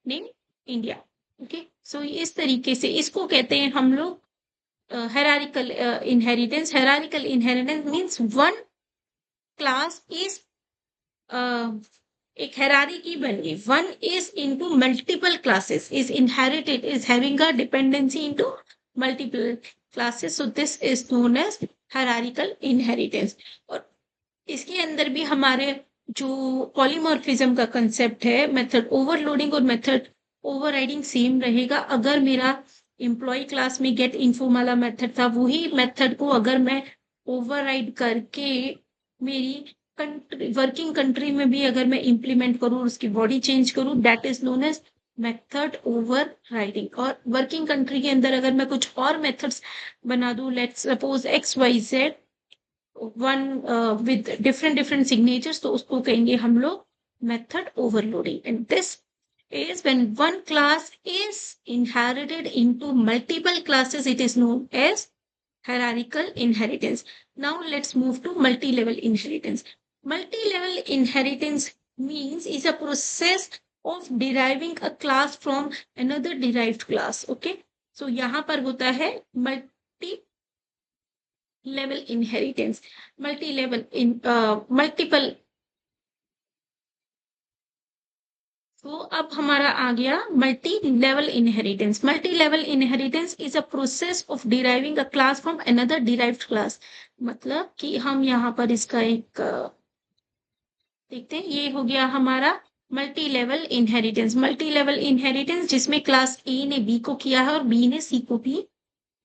name India. Okay, so इस तरीके से इसको कहते हैं हम लोग hierarchical inheritance. Hierarchical inheritance means one class is एक hierarchy बनी, one is into multiple classes, is inherited, is having a dependency into multiple classes. So this is known as hierarchical inheritance. और इसके अंदर भी हमारे जो पॉलीमॉर्फिज्म का concept है, मेथड ओवरलोडिंग और मेथड ओवरराइडिंग सेम रहेगा। अगर मेरा एम्प्लॉय क्लास में गेट इन्फो वाला मेथड था, वही मेथड को अगर मैं ओवरराइड करके मेरी कंट्री वर्किंग कंट्री में भी अगर मैं इंप्लीमेंट करूँ, उसकी बॉडी चेंज करूँ, that is known as method overriding. और वर्किंग कंट्री के अंदर अगर मैं कुछ और मेथड्स बना दूं, let's suppose XYZ one with different signatures, तो उसको कहेंगे हम लोग method overloading. And this is when one class is inherited into multiple classes, it is known as hierarchical inheritance. Now let's move to multi-level inheritance. Multi-level inheritance means is a process of deriving a class from another derived class. Okay, so यहाँ पर होता है multi level inheritance, multi-level in multiple। तो अब हमारा आ गया multi level inheritance. Multi level inheritance is a process of deriving a class from another derived class. मतलब कि हम यहाँ पर इसका एक देखते हैं, ये हो गया हमारा multi level inheritance. Multi level inheritance जिसमें क्लास ए ने बी को किया है और बी ने सी को भी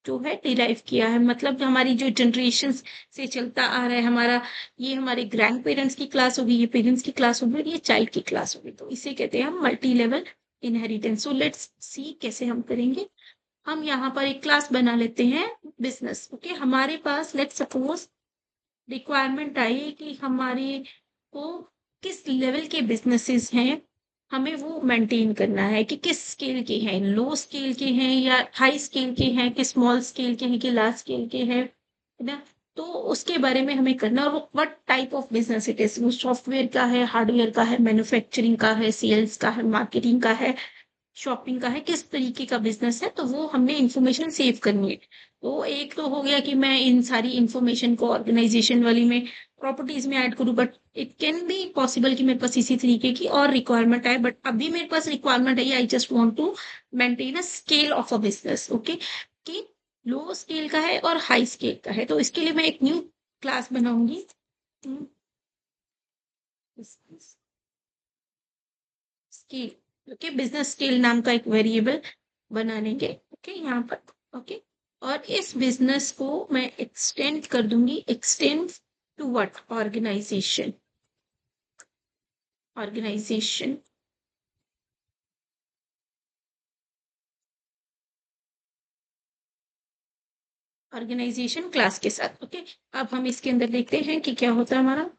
जो है डिराइव किया है। मतलब हमारी जो जनरेशन से चलता आ रहा है हमारा, ये हमारे ग्रैंड पेरेंट्स की क्लास होगी, ये पेरेंट्स की क्लास होगी, ये चाइल्ड की क्लास होगी, तो इसे कहते हैं हम multi level inheritance. So let's see कैसे हम करेंगे। हम यहाँ पर एक क्लास बना लेते हैं बिजनेस। ओके, हमारे पास लेट्स सपोज रिक्वायरमेंट आई कि हमारे को किस लेवल के बिजनेसेस हैं, हमें वो मेंटेन करना है कि किस स्केल के हैं, लो स्केल के हैं या हाई स्केल के हैं, कि स्मॉल स्केल के हैं कि लार्ज स्केल के हैं, है ना। तो उसके बारे में हमें करना, और वो what type of business it is, वो सॉफ्टवेयर का है, हार्डवेयर का है, मैन्युफैक्चरिंग का है, सेल्स का है, मार्केटिंग का है, शॉपिंग का है, किस तरीके का बिजनेस है, तो वो हमने इंफॉर्मेशन सेव करनी है। तो एक तो हो गया कि मैं इन सारी इंफॉर्मेशन को ऑर्गेनाइजेशन वाली में प्रॉपर्टीज में ऐड करूं, but it can be possible कि मेरे पास इसी तरीके की और रिक्वायरमेंट है, बट अभी मेरे पास रिक्वायरमेंट है, I just want to maintain a scale of a business. Okay, कि लो स्केल का है और हाई स्केल का है, तो इसके लिए मैं एक न्यू क्लास बनाऊंगी। स्केल। ओके, बिजनेस स्केल नाम का एक वेरिएबल बना लेंगे। ओके, यहाँ पर। ओके, और इस बिजनेस को मैं एक्सटेंड कर दूंगी, extend to what, organization. Organization organization class के साथ। ओके, अब हम इसके अंदर देखते हैं कि क्या होता है हमारा।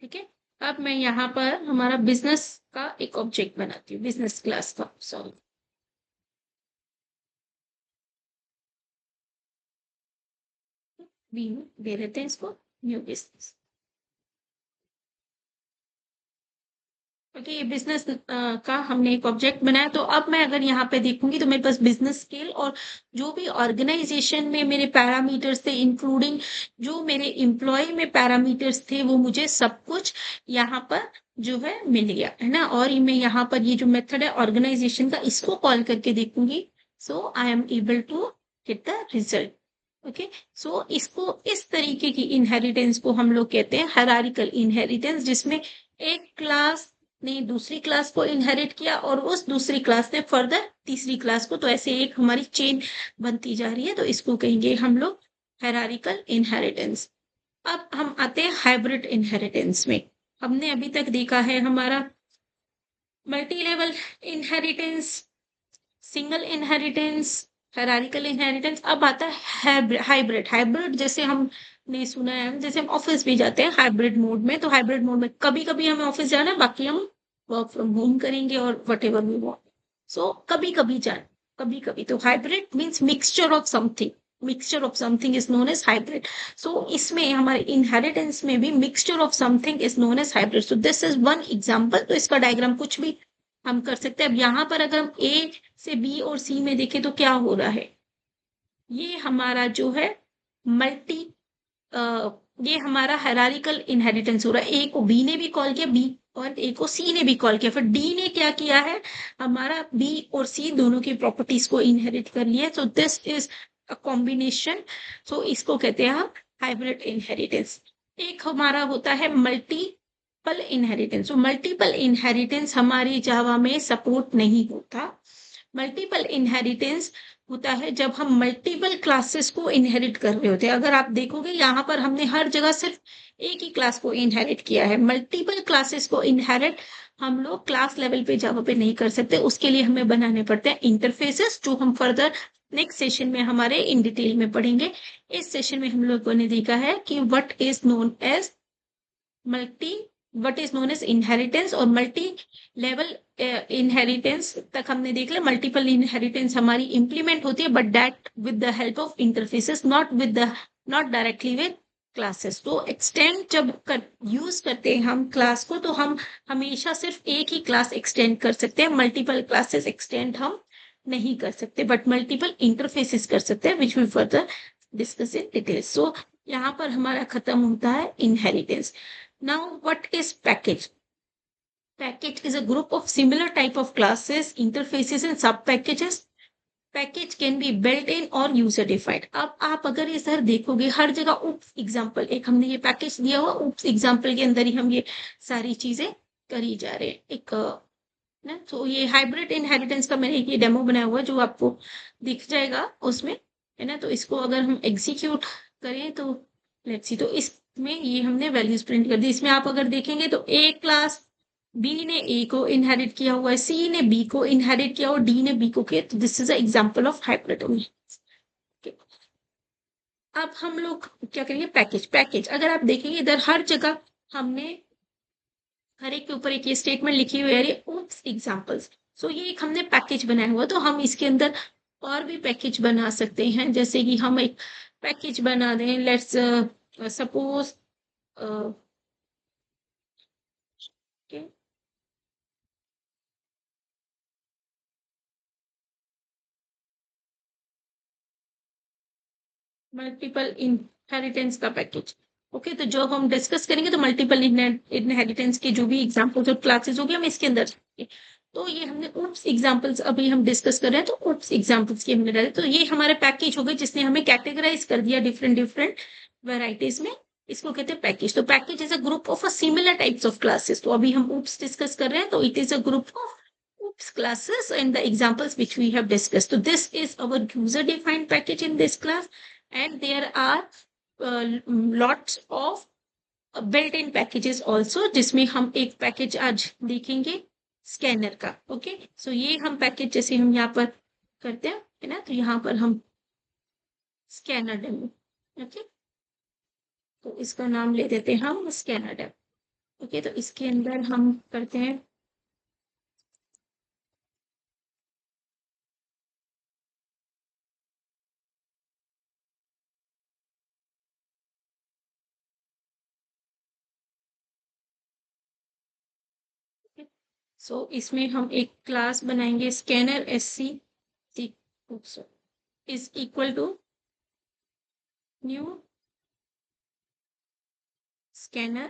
ठीक है, अब मैं यहाँ पर हमारा बिजनेस का एक ऑब्जेक्ट बनाती हूँ, बिजनेस क्लास का। सॉरी, बी दे देते हैं इसको, न्यू बिजनेस। ओके, ये बिजनेस का हमने एक ऑब्जेक्ट बनाया। तो अब मैं अगर यहाँ पे देखूंगी तो मेरे पास बिजनेस स्केल और जो भी ऑर्गेनाइजेशन में मेरे पैरामीटर्स थे, इंक्लूडिंग जो मेरे एम्प्लॉय में पैरामीटर्स थे, वो मुझे सब कुछ यहाँ पर जो है मिल गया है ना। और ये मैं यहाँ पर ये जो मेथड है ऑर्गेनाइजेशन का, इसको कॉल करके देखूंगी। So I am able to get the result. Okay, so इसको, इस तरीके की इनहेरिटेंस को हम लोग कहते हैं हायरार्किकल इनहेरिटेंस, जिसमें एक क्लास ने दूसरी क्लास को इनहेरिट किया और उस दूसरी क्लास ने फर्दर तीसरी क्लास को। तो ऐसे एक हमारी चेन बनती जा रही है, तो इसको कहेंगे हम लोग हायरार्किकल इनहेरिटेंस। अब हम आते हैं हाइब्रिड इनहेरिटेंस में। हमने अभी तक देखा है हमारा multi level inheritance, single inheritance, hierarchical inheritance. अब आता है हाइब्रिड। हाइब्रिड जैसे हमने सुना है, जैसे हम ऑफिस भी जाते हैं हाइब्रिड मोड में, तो हाइब्रिड मोड में कभी कभी हमें ऑफिस जाना है, बाकी हम वर्क फ्रॉम होम करेंगे और whatever we want. So कभी कभी जाए, कभी कभी। तो hybrid means mixture of something, mixture of something is known as hybrid. So इसमें हमारे इनहेरिटेंस में भी mixture of something is known as hybrid. So this is one example. तो इसका डायग्राम कुछ भी हम कर सकते हैं। अब यहाँ पर अगर हम ए से बी और सी में देखें तो क्या हो रहा है, ये हमारा जो है मल्टी, ये हमारा हायरार्किकल इनहेरिटेंस हो रहा है। ए को बी ने भी कॉल किया, बी और ए को सी ने भी कॉल किया, फिर डी ने क्या किया है, हमारा बी और सी दोनों की प्रॉपर्टीज को इनहेरिट कर लिया। So this is a combination. So इसको कहते हैं हम हाइब्रिड इनहेरिटेंस। एक हमारा होता है मल्टीपल इनहेरिटेंस। तो मल्टीपल इनहेरिटेंस हमारी जावा में सपोर्ट नहीं होता। मल्टीपल इनहेरिटेंस होता है जब हम मल्टीपल क्लासेस को इनहेरिट कर रहे होते हैं। अगर आप देखोगे यहाँ पर हमने हर जगह सिर्फ एक ही क्लास को इनहेरिट किया है। मल्टीपल क्लासेस को इनहेरिट हम लोग क्लास लेवल पे जावा पे नहीं कर सकते, उसके लिए हमें बनाने पड़ते हैं इंटरफेसेस, जो हम फर्दर नेक्स्ट सेशन में हमारे इन डिटेल में पढ़ेंगे। इस सेशन में हम लोगों ने देखा है कि what is known as multi, what is known as inheritance और मल्टी लेवल इनहेरिटेंस तक हमने देख लिया। मल्टीपल इनहेरिटेंस हमारी इंप्लीमेंट होती है, but that with the help of interfaces, not directly with classes. तो एक्सटेंड जब यूज करते हैं हम क्लास को, तो हम हमेशा सिर्फ एक ही क्लास एक्सटेंड कर सकते हैं, मल्टीपल क्लासेस एक्सटेंड हम नहीं कर सकते, बट मल्टीपल इंटरफेसेस कर सकते हैं, which we further discuss in details. So यहाँ पर हमारा खत्म होता है inheritance. Now, what is package? Package is a group of similar type of classes, interfaces and sub-packages. Package can be built-in or user-defined. अब आप अगर ये सर देखोगे हर जगह उप्स एग्जाम्पल, एक हमने ये पैकेज दिया हुआ, उप्स एग्जाम्पल के अंदर ही हम ये सारी चीजें करी जा रहे हैं। एक ना, तो ये हाइब्रिड इनहेरिटेंस का मैंने एक ये डेमो बनाया हुआ है जो आपको दिख जाएगा उसमें, है ना। तो इसको अगर हम एग्जीक्यूट करें तो लेट्स सी, तो इसमें ये हमने वैल्यूज प्रिंट कर दी। इसमें आप अगर देखेंगे तो ए क्लास बी ने ए को इनहेरिट किया हुआ है, सी ने बी को इनहेरिट किया और डी ने बी को किया। तो this is a example of hybrid. अब हम लोग क्या करेंगे, पैकेज। पैकेज अगर आप देखेंगे इधर हर जगह हमने हर एक के ऊपर एक ये स्टेटमेंट लिखी हुई है, उप्स एग्जांपल्स। सो ये एक हमने पैकेज बनाया हुआ, तो हम इसके अंदर और भी पैकेज बना सकते हैं। जैसे कि हम एक पैकेज बना दें, लेट्स सपोज मल्टीपल इनहेरिटेंस का पैकेज। ओके, तो जो हम डिस्कस करेंगे तो मल्टीपल इनहेरिटेंस के जो भी एग्जांपल्स और क्लासेस होगी हम इसके अंदर तो ये हमने ऊप्स एग्जांपल्स अभी हम डिस्कस कर रहे हैं, तो ऊप्स एग्जांपल्स की हमने डाले, तो ये हमारे पैकेज हो गए जिसने हमें कैटेगराइज कर दिया डिफरेंट डिफरेंट वैरायटीज में। इसको कहते हैं पैकेज। तो package is a group of a similar types of classes. तो अभी हम ऊप्स डिस्कस कर रहे हैं, तो it is a group of oops classes and the examples which we have discussed. So this is our user defined package in this class, and there are lots of built-in packages also, जिसमें हम एक package आज देखेंगे scanner का। Okay, so ये हम package जैसे हम यहाँ पर करते हैं, है ना, तो यहाँ पर हम स्कैनर डेमो, ओके, तो इसका नाम ले देते हैं हम स्कैनर डेमो। ओके, तो इसके अंदर हम करते हैं सो इसमें हम एक क्लास बनाएंगे scanner SC is equal to new scanner,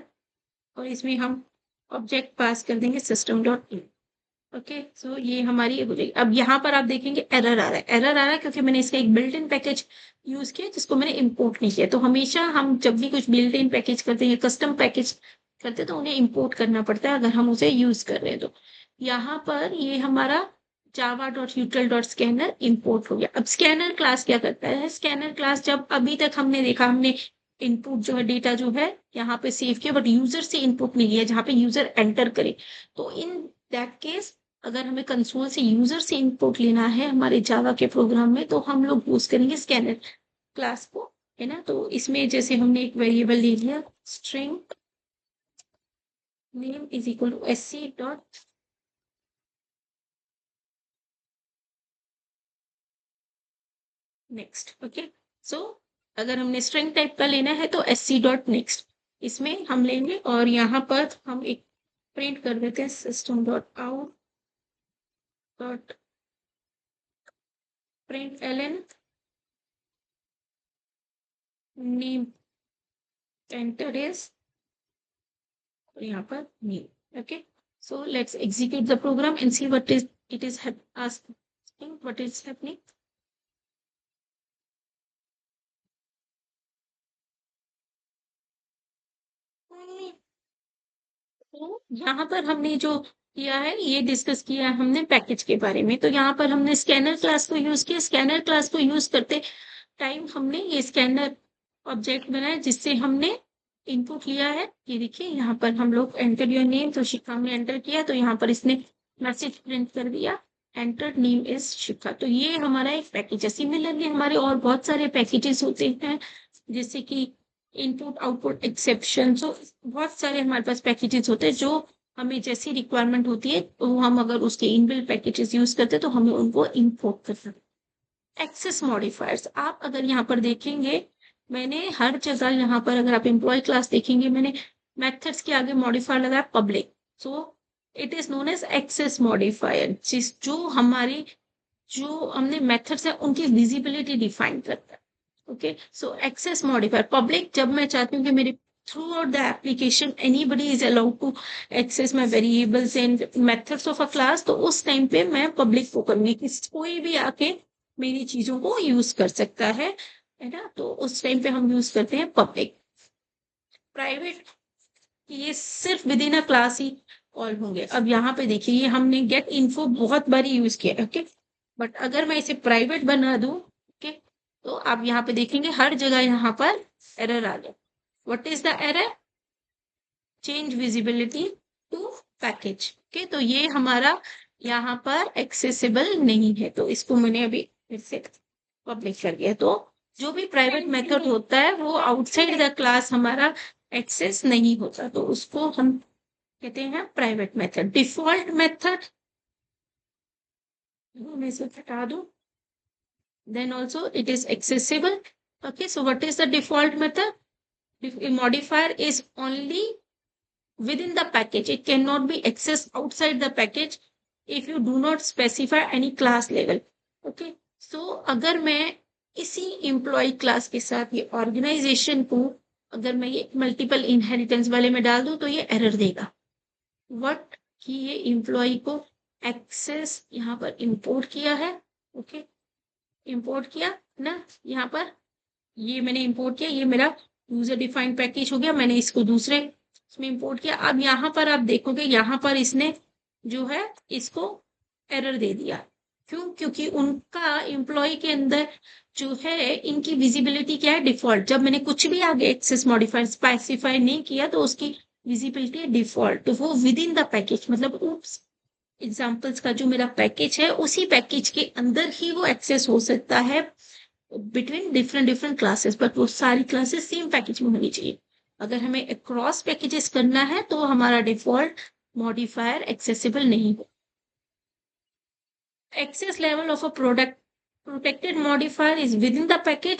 और इसमें हम ऑब्जेक्ट पास कर देंगे system dot in. Okay, so ये हमारी हो जाएगी। अब यहाँ पर आप देखेंगे एरर आ रहा है, एरर आ रहा है क्योंकि मैंने इसका एक बिल्ट इन पैकेज यूज किया जिसको मैंने इंपोर्ट नहीं किया। तो हमेशा हम जब भी कुछ बिल्ट इन पैकेज करते हैं, कस्टम पैकेज करते हैं, तो उन्हें इंपोर्ट करना पड़ता है अगर हम उसे यूज कर रहे हैं। तो यहाँ पर ये हमारा java.util.scanner इंपोर्ट हो गया। अब स्कैनर क्लास क्या करता है? स्कैनर क्लास जब अभी तक हमने देखा, हमने इनपुट जो है, डेटा जो है यहाँ पे सेव किया, बट यूजर से इनपुट नहीं लिया जहाँ पे यूजर एंटर करे। तो इन दैट केस अगर हमें कंसोल से यूजर से इनपुट लेना है हमारे जावा के प्रोग्राम में, तो हम लोग यूज करेंगे स्कैनर क्लास को, है ना। तो इसमें जैसे हमने एक वेरिएबल ले लिया string name is equal to SC dot next. Okay, so अगर हमने स्ट्रिंग टाइप का लेना है तो SC डॉट नेक्स्ट इसमें हम लेंगे, और यहाँ पर हम एक प्रिंट कर देते हैं system dot out dot print LN name enter is, और यहाँ पर name. Okay, so let's execute the program and see what is it is asking, what is happening. तो यहाँ पर हमने जो किया है, ये डिस्कस किया है हमने पैकेज के बारे में। तो यहाँ पर हमने स्कैनर क्लास को यूज किया। स्कैनर क्लास को यूज करते टाइम हमने ये स्कैनर ऑब्जेक्ट बनाया जिससे हमने इनपुट लिया है। ये देखिए यहाँ पर हम लोग एंटर योर नेम, तो शिखा हमने एंटर किया, तो यहाँ पर इसने मैसेज प्रिंट कर दिया एंटर नेम इज शिखा। तो ये हमारा एक पैकेज है। सिमिलरली हमारे और बहुत सारे पैकेजेस होते हैं, जैसे कि इनपुट आउटपुट एक्सेप्शन। तो बहुत सारे हमारे पास पैकेजेस होते हैं जो हमें जैसी रिक्वायरमेंट होती है, तो हम अगर उसके इनबिल्ट पैकेजेस यूज करते हैं तो हमें उनको इंपोर्ट करना है। एक्सेस मॉडिफायर्स आप अगर यहाँ पर देखेंगे, मैंने हर जगह यहाँ पर अगर आप एम्प्लॉय क्लास देखेंगे, मैंने मेथड्स के आगे मॉडिफायर लगाया public. So it is known as access modifier, जिस जो हमारी जो हमने मेथड्स है उनकी विजिबिलिटी डिफाइन करता है। Okay, so access modifier public, जब मैं चाहती हूँ कि मेरे throughout the application anybody is allowed to access my variables and methods of a class, तो उस टाइम पे मैं पब्लिक को करूंगी कि कोई भी आके मेरी चीजों को यूज कर सकता है ना। तो उस टाइम पे हम यूज करते हैं पब्लिक। प्राइवेट ये सिर्फ with in a class he call होंगे। अब यहाँ पे देखिए, ये हमने गेट इन्फो बहुत बारी यूज किया, ओके, बट अगर मैं इसे प्राइवेट बना दूं, ओके, तो आप यहाँ पे देखेंगे हर जगह यहाँ पर एरर आ गया। What is the error? Change visibility to package. Okay, तो ये हमारा यहाँ पर एक्सेसिबल नहीं है, तो इसको मैंने अभी फिर से पब्लिक कर दिया। तो जो भी प्राइवेट मेथड होता है वो आउटसाइड द क्लास हमारा एक्सेस नहीं होता, तो उसको हम कहते हैं प्राइवेट मेथड। डिफॉल्ट मेथड मैं इसे हटा दूं, then also it is accessible. Okay, so what is the default method? If a modifier is only within the package, it cannot be accessed outside the package if you do not specify any class level. Okay, so अगर मैं इसी employee class के साथ ये organisation को अगर मैं ये मल्टीपल इनहेरिटेंस वाले में डाल दूं, तो ये एरर देगा। व्हाट कि ये एम्प्लॉय को एक्सेस यहाँ पर इंपोर्ट किया है, ओके, इंपोर्ट किया ना, यहाँ पर ये मैंने इंपोर्ट किया, ये मेरा यूजर डिफाइंड पैकेज हो गया, मैंने इसको दूसरे इसमें इंपोर्ट किया। अब यहाँ पर आप देखोगे, यहाँ पर इसने जो है इसको एरर दे दिया। क्यों? क्योंकि उनका एम्प्लॉय के अंदर जो है इनकी विजिबिलिटी क्या है, डिफॉल्ट। जब मैंने कुछ भी आगे एक्सेस मॉडिफायर स्पेसिफाई नहीं किया तो उसकी विजिबिलिटी है डिफॉल्ट, तो वो विद इन द पैकेज, मतलब उप्स एग्जाम्पल्स का जो मेरा पैकेज है उसी पैकेज के अंदर ही वो एक्सेस हो सकता है between different different classes, but वो सारी क्लासेस सेम पैकेज में होनी चाहिए। अगर हमें अक्रॉस पैकेजेस करना है तो हमारा डिफॉल्ट मॉडिफायर एक्सेसिबल नहीं हो। Access level of a product protected modifier is within the package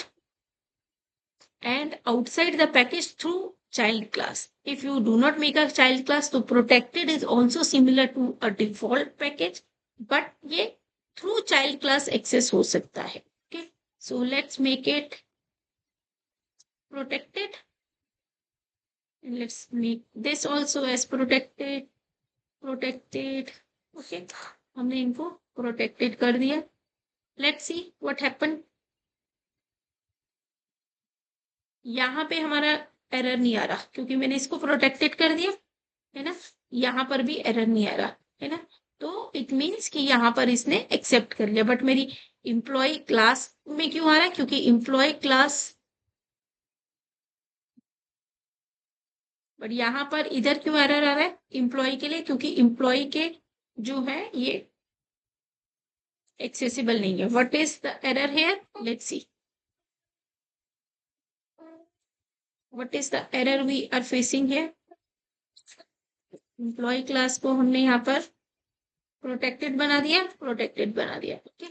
and outside the package through child class. If you do not make a child class, so protected is also similar to a default package, but ये through child class access हो सकता है. Okay, so let's make it protected and let's make this also as protected. Okay, हमने इनको protected कर दिया. Let's see what happened. यहाँ पे हमारा एरर नहीं आ रहा क्योंकि मैंने इसको प्रोटेक्टेड कर दिया है ना, यहाँ पर भी एरर नहीं आ रहा है ना, तो इट मीन्स कि यहाँ पर इसने एक्सेप्ट कर लिया। बट मेरी एम्प्लॉय क्लास में क्यों आ रहा है? क्योंकि एम्प्लॉय क्लास, बट यहाँ पर इधर क्यों एरर आ रहा है एम्प्लॉय के लिए? क्योंकि एम्प्लॉय के जो है ये एक्सेसिबल नहीं है। What is the error here? Let's see what is the error we are facing here. Employee class को हमने यहाँ पर प्रोटेक्टेड बना दिया, प्रोटेक्टेड बना दिया। ओके,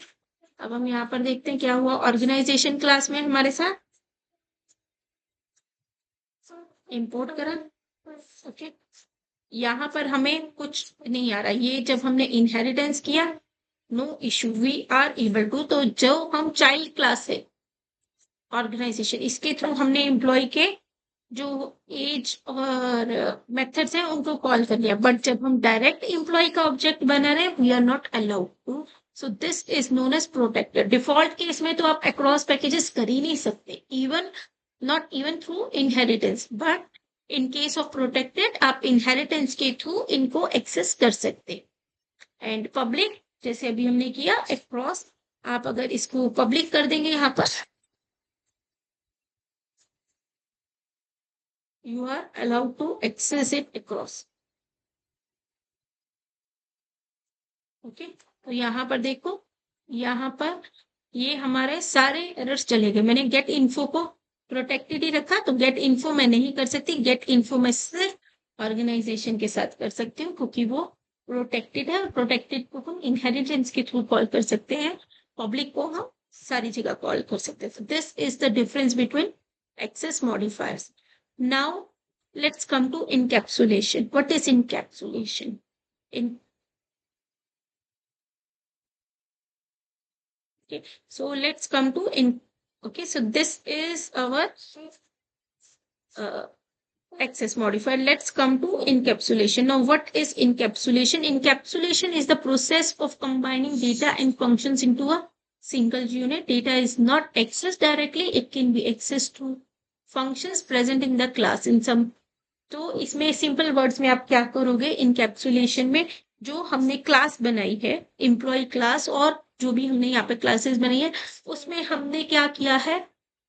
अब हम यहाँ पर देखते हैं क्या हुआ ऑर्गेनाइजेशन क्लास में हमारे साथ। इंपोर्ट करा, ओके, यहाँ पर हमें कुछ नहीं आ रहा। ये जब हमने इनहेरिटेंस किया, no issue, we are able to. तो जो हम चाइल्ड क्लास है ऑर्गेनाइजेशन, इसके थ्रू हमने एम्प्लॉय के जो एज और मेथड्स हैं उनको कॉल कर लिया। बट जब हम डायरेक्ट एम्प्लॉय का ऑब्जेक्ट बना रहे हैं, we are not allowed to. So this is known as protected. Default case में तो आप अक्रॉस पैकेजेस कर ही नहीं सकते, even not even through inheritance, but in case of protected आप इनहेरिटेंस के थ्रू इनको एक्सेस कर सकते। एंड पब्लिक, जैसे अभी हमने किया अक्रॉस, आप अगर इसको पब्लिक कर देंगे यहाँ पर, you are allowed to access it across. Okay, तो यहाँ पर देखो, यहाँ पर ये हमारे सारे एरर्स चले गए। मैंने गेट इन्फो को प्रोटेक्टेड ही रखा, तो गेट इन्फो मैं नहीं कर सकती। गेट इन्फो मैं सिर्फ ऑर्गेनाइजेशन के साथ कर सकती हूँ क्योंकि वो प्रोटेक्टेड है, और प्रोटेक्टेड को हम इनहेरिटेंस के थ्रू कॉल कर सकते हैं, पब्लिक को हम सारी जगह कॉल कर सकते हैं। This is the difference between access modifiers. Now let's come to encapsulation. What is encapsulation? Okay, so let's come to okay, so this is our access modifier. Let's come to encapsulation. Now what is encapsulation? Encapsulation is the process of combining data and functions into a single unit. Data is not accessed directly, it can be accessed through functions present in the class in some। तो इसमें simple words में आप क्या करोगे, encapsulation में जो हमने class बनाई है एम्प्लॉय क्लास, और जो भी हमने यहाँ पे क्लासेस बनाई है, उसमें हमने क्या किया है,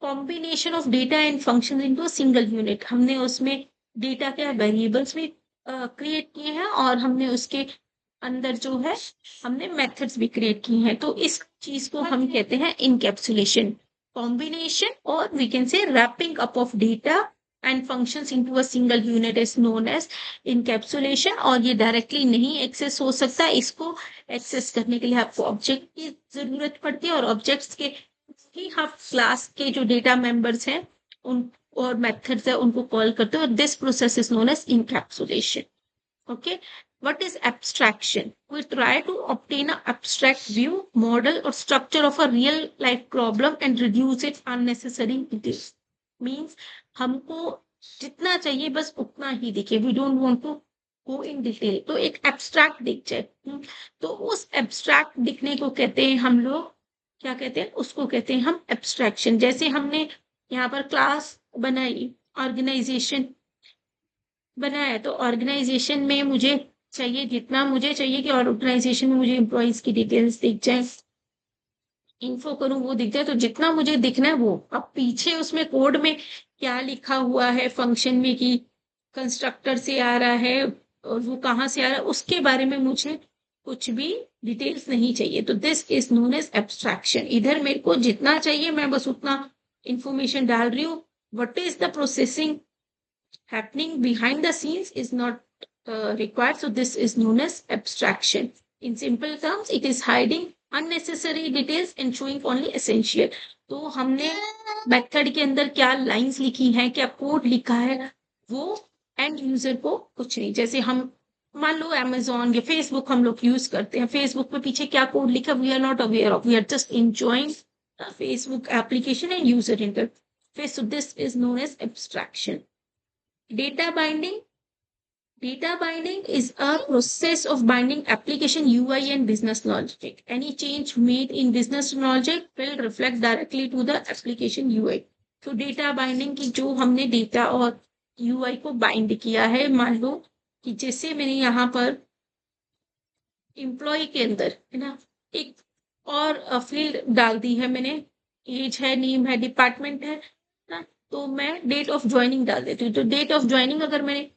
combination of data and function into single unit. हमने उसमें डेटा के वेरिएबल्स भी क्रिएट किए हैं, और हमने उसके अंदर जो है हमने मेथड्स भी क्रिएट किए हैं। तो इस चीज को हम कहते हैं इनकैप्सुलेशन, कॉम्बिनेशन, और we can say wrapping up of data and functions into a single unit is known as encapsulation। और ये डायरेक्टली नहीं एक्सेस हो सकता, इसको एक्सेस करने के लिए आपको ऑब्जेक्ट की जरूरत पड़ती है, और ऑब्जेक्ट्स के ही आप क्लास के जो डेटा मेंबर्स हैं उन और मेथड्स है उनको कॉल करते हो। This process is known as encapsulation। Okay, what is abstraction? We try to obtain an abstract view, model or structure of a real life problem and reduce its unnecessary details। Means हमको जितना चाहिए बस उतना ही दिखे। We don't want to go in detail, तो एक abstract दिख जाए। तो उस एब्स्ट्रैक्ट दिखने को कहते हैं हम लोग, क्या कहते हैं उसको, कहते हैं हम एब्स्ट्रैक्शन। जैसे हमने यहाँ पर क्लास बनाई, ऑर्गेनाइजेशन बनाया, तो ऑर्गेनाइजेशन में मुझे चाहिए, जितना मुझे चाहिए कि ऑर्गेनाइजेशन में मुझे एम्प्लॉइज की डिटेल्स दिख जाए, इन्फो करूं वो दिख जाए, तो जितना मुझे दिखना है वो। अब पीछे उसमें कोड में क्या लिखा हुआ है फंक्शन में कि कंस्ट्रक्टर से आ रहा है और वो कहाँ से आ रहा है, उसके बारे में मुझे कुछ भी डिटेल्स नहीं चाहिए। तो this is known as abstraction. इधर मेरे को जितना चाहिए मैं बस उतना इंफॉर्मेशन डाल रही हूँ। What is the processing happening behind the scenes is not required. So this is known as abstraction. In simple terms, it is hiding unnecessary details and showing only essential. तो हमने मेथड के अंदर क्या lines लिखी हैं, क्या code लिखा है, वो एंड यूजर को कुछ नहीं। जैसे हम मान लो अमेजोन या फेसबुक हम लोग यूज करते हैं, फेसबुक पे पीछे क्या कोड लिखा we are not aware of, we are just enjoying Facebook application and user interface. So this is known as abstraction. Data binding. Data binding is a process of binding application UI and business logic. Any change made in business logic will reflect directly to the application UI. तो data binding की जो हमने data और UI को bind किया है, मान लो कि जैसे मैंने यहाँ पर एम्प्लॉय के अंदर है ना एक और फील्ड डाल दी है मैंने, एज है, नेम है, डिपार्टमेंट है ना, तो मैं डेट ऑफ ज्वाइनिंग डाल देती हूँ। तो डेट ऑफ ज्वाइनिंग अगर मैंने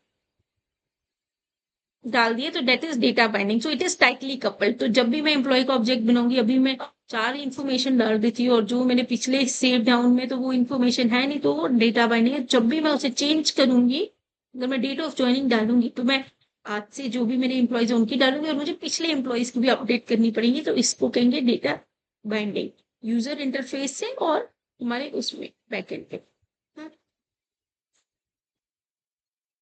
डाल दिए तो that is data binding. So it is tightly coupled. तो जब भी मैं एम्प्लॉय का ऑब्जेक्ट बनाऊंगी, अभी मैं 4 इन्फॉर्मेशन डाल देती हूँ और जो मैंने पिछले सेव डाउन में तो वो इन्फॉर्मेशन है नहीं, तो वो डेटा बाइंडिंग है। जब भी मैं उसे चेंज करूंगी, अगर मैं डेट ऑफ ज्वाइनिंग डालूंगी तो मैं आज से जो भी मेरे एम्प्लॉयज है उनकी डालूंगी और मुझे पिछले एम्प्लॉयज की भी अपडेट करनी पड़ेगी। तो इसको कहेंगे डेटा बाइंडिंग, यूजर इंटरफेस से और हमारे उसमें बैकएंड पे।